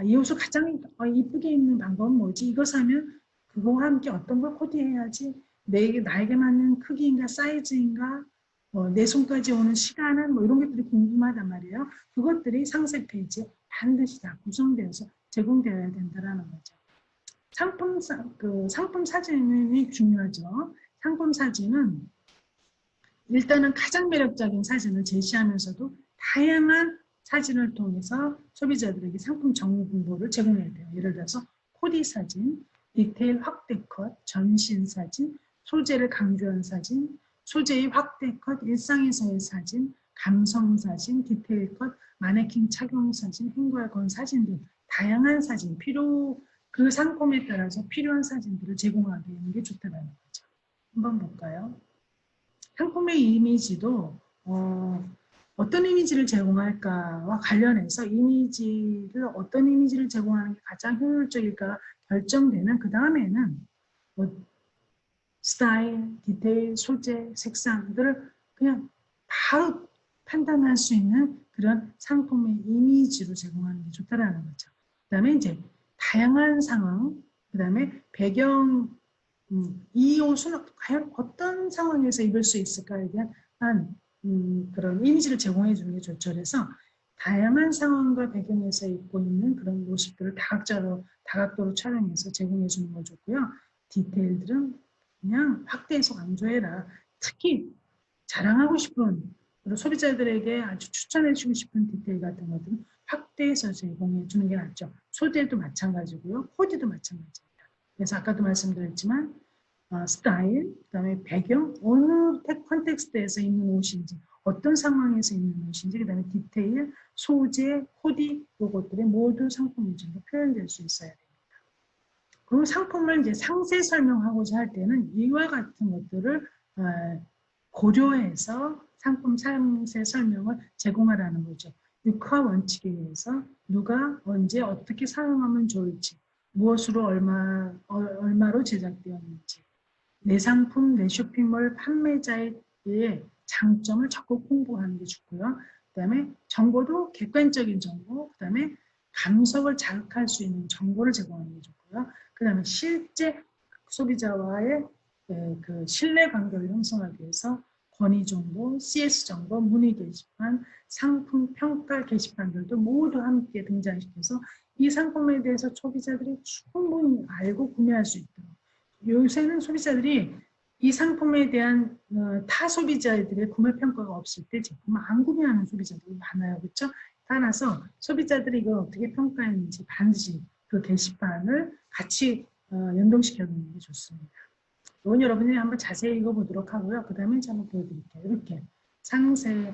이 옷을 가장 이쁘게 입는 방법은 뭐지? 이거 사면 그거와 함께 어떤 걸 코디해야지? 나에게 맞는 크기인가 사이즈인가? 내 손까지 오는 시간은 이런 것들이 궁금하단 말이에요. 그것들이 상세 페이지에 반드시 다 구성되어서 제공되어야 된다는 거죠. 상품 사진이 중요하죠. 상품 사진은 일단은 가장 매력적인 사진을 제시하면서도 다양한 사진을 통해서 소비자들에게 상품 정보를 제공해야 돼요. 예를 들어서 코디 사진, 디테일 확대 컷, 전신 사진, 소재를 강조한 사진, 소재의 확대 컷, 일상에서의 사진, 감성 사진, 디테일 컷, 마네킹 착용 사진, 행거에 건 사진 등 다양한 사진, 그 상품에 따라서 필요한 사진들을 제공하게 되는 게 좋다는 거죠. 한번 볼까요? 상품의 이미지도 어떤 이미지를 제공할까와 관련해서 어떤 이미지를 제공하는 게 가장 효율적일까 결정되는 그 다음에는 스타일, 디테일, 소재, 색상들을 그냥 바로 판단할 수 있는 그런 상품의 이미지로 제공하는 게 좋다라는 거죠. 그 다음에 이제 다양한 상황, 그 다음에 배경, 이 옷은 과연 어떤 상황에서 입을 수 있을까에 대한 그런 이미지를 제공해 주는 게 좋죠. 그래서 다양한 상황과 배경에서 입고 있는 그런 모습들을 다각도로 촬영해서 제공해 주는 거 좋고요. 디테일들은 그냥 확대해서 강조해라. 특히 자랑하고 싶은 소비자들에게 아주 추천해 주고 싶은 디테일 같은 것들은 확대해서 제공해 주는 게 낫죠. 소재도 마찬가지고요. 코디도 마찬가지입니다. 그래서 아까도 말씀드렸지만 스타일, 그다음에 배경, 어느 컨텍스트에서 입는 옷인지, 어떤 상황에서 입는 옷인지, 그다음에 디테일, 소재, 코디 이것들이 모두 상품 위주로 표현될 수 있어야 됩니다. 그리고 상품을 이제 상세 설명하고자 할 때는 이와 같은 것들을 고려해서 상품 상세 설명을 제공하라는 거죠. 6화 원칙에 의해서 누가 언제 어떻게 사용하면 좋을지, 무엇으로 얼마로 제작되었는지, 내 상품, 내 쇼핑몰 판매자에 대해 장점을 적극 홍보하는 게 좋고요. 그 다음에 정보도 객관적인 정보, 그 다음에 감성을 자극할 수 있는 정보를 제공하는 게 좋고요. 그 다음에 실제 소비자와의 그 신뢰 관계를 형성하기 위해서 권위 정보, CS 정보, 문의 게시판, 상품 평가 게시판들도 모두 함께 등장시켜서 이 상품에 대해서 소비자들이 충분히 알고 구매할 수 있도록. 요새는 소비자들이 이 상품에 대한 타 소비자들의 구매 평가가 없을 때 제품을 안 구매하는 소비자들이 많아요. 그렇죠? 따라서 소비자들이 이걸 어떻게 평가했는지 반드시 그 게시판을 같이 연동시켜 놓는 게 좋습니다. 이건 여러분이 한번 자세히 읽어보도록 하고요. 그 다음에 이제 한번 보여드릴게요. 이렇게 상세,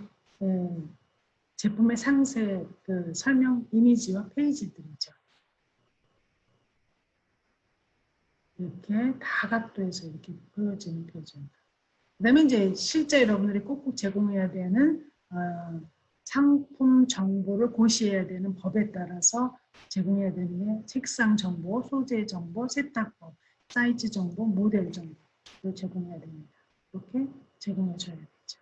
제품의 상세 그 설명 이미지와 페이지들이죠. 이렇게 다각도에서 이렇게 보여지는 표정입니다. 그 다음에 이제 실제 여러분들이 꼭꼭 제공해야 되는 상품 정보를 고시해야 되는 법에 따라서 제공해야 되는 게 색상 정보, 소재 정보, 세탁법, 사이즈 정보, 모델 정보를 제공해야 됩니다. 이렇게 제공해 줘야 되죠.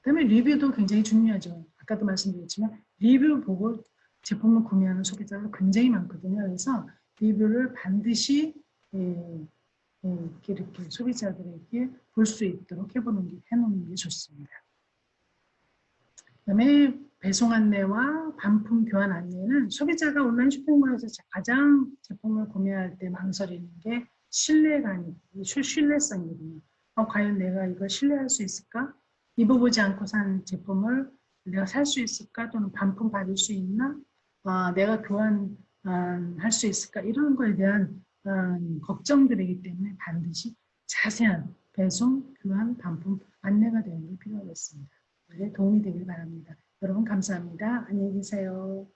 그 다음에 리뷰도 굉장히 중요하죠. 아까도 말씀드렸지만 리뷰 보고 제품을 구매하는 소비자가 굉장히 많거든요. 그래서 리뷰를 반드시 이렇게 소비자들에게 볼 수 있도록 해놓는 게 좋습니다. 그다음에 배송 안내와 반품 교환 안내는 소비자가 온라인 쇼핑몰에서 가장 제품을 구매할 때 망설이는 게 신뢰성이거든요. 과연 내가 이걸 신뢰할 수 있을까? 입어보지 않고 산 제품을 내가 살 수 있을까? 또는 반품 받을 수 있나? 내가 교환할 수 있을까? 이런 거에 대한 걱정들이기 때문에 반드시 자세한 배송, 교환, 반품 안내가 되는 게 필요하겠습니다. 네, 도움이 되길 바랍니다. 여러분 감사합니다. 안녕히 계세요.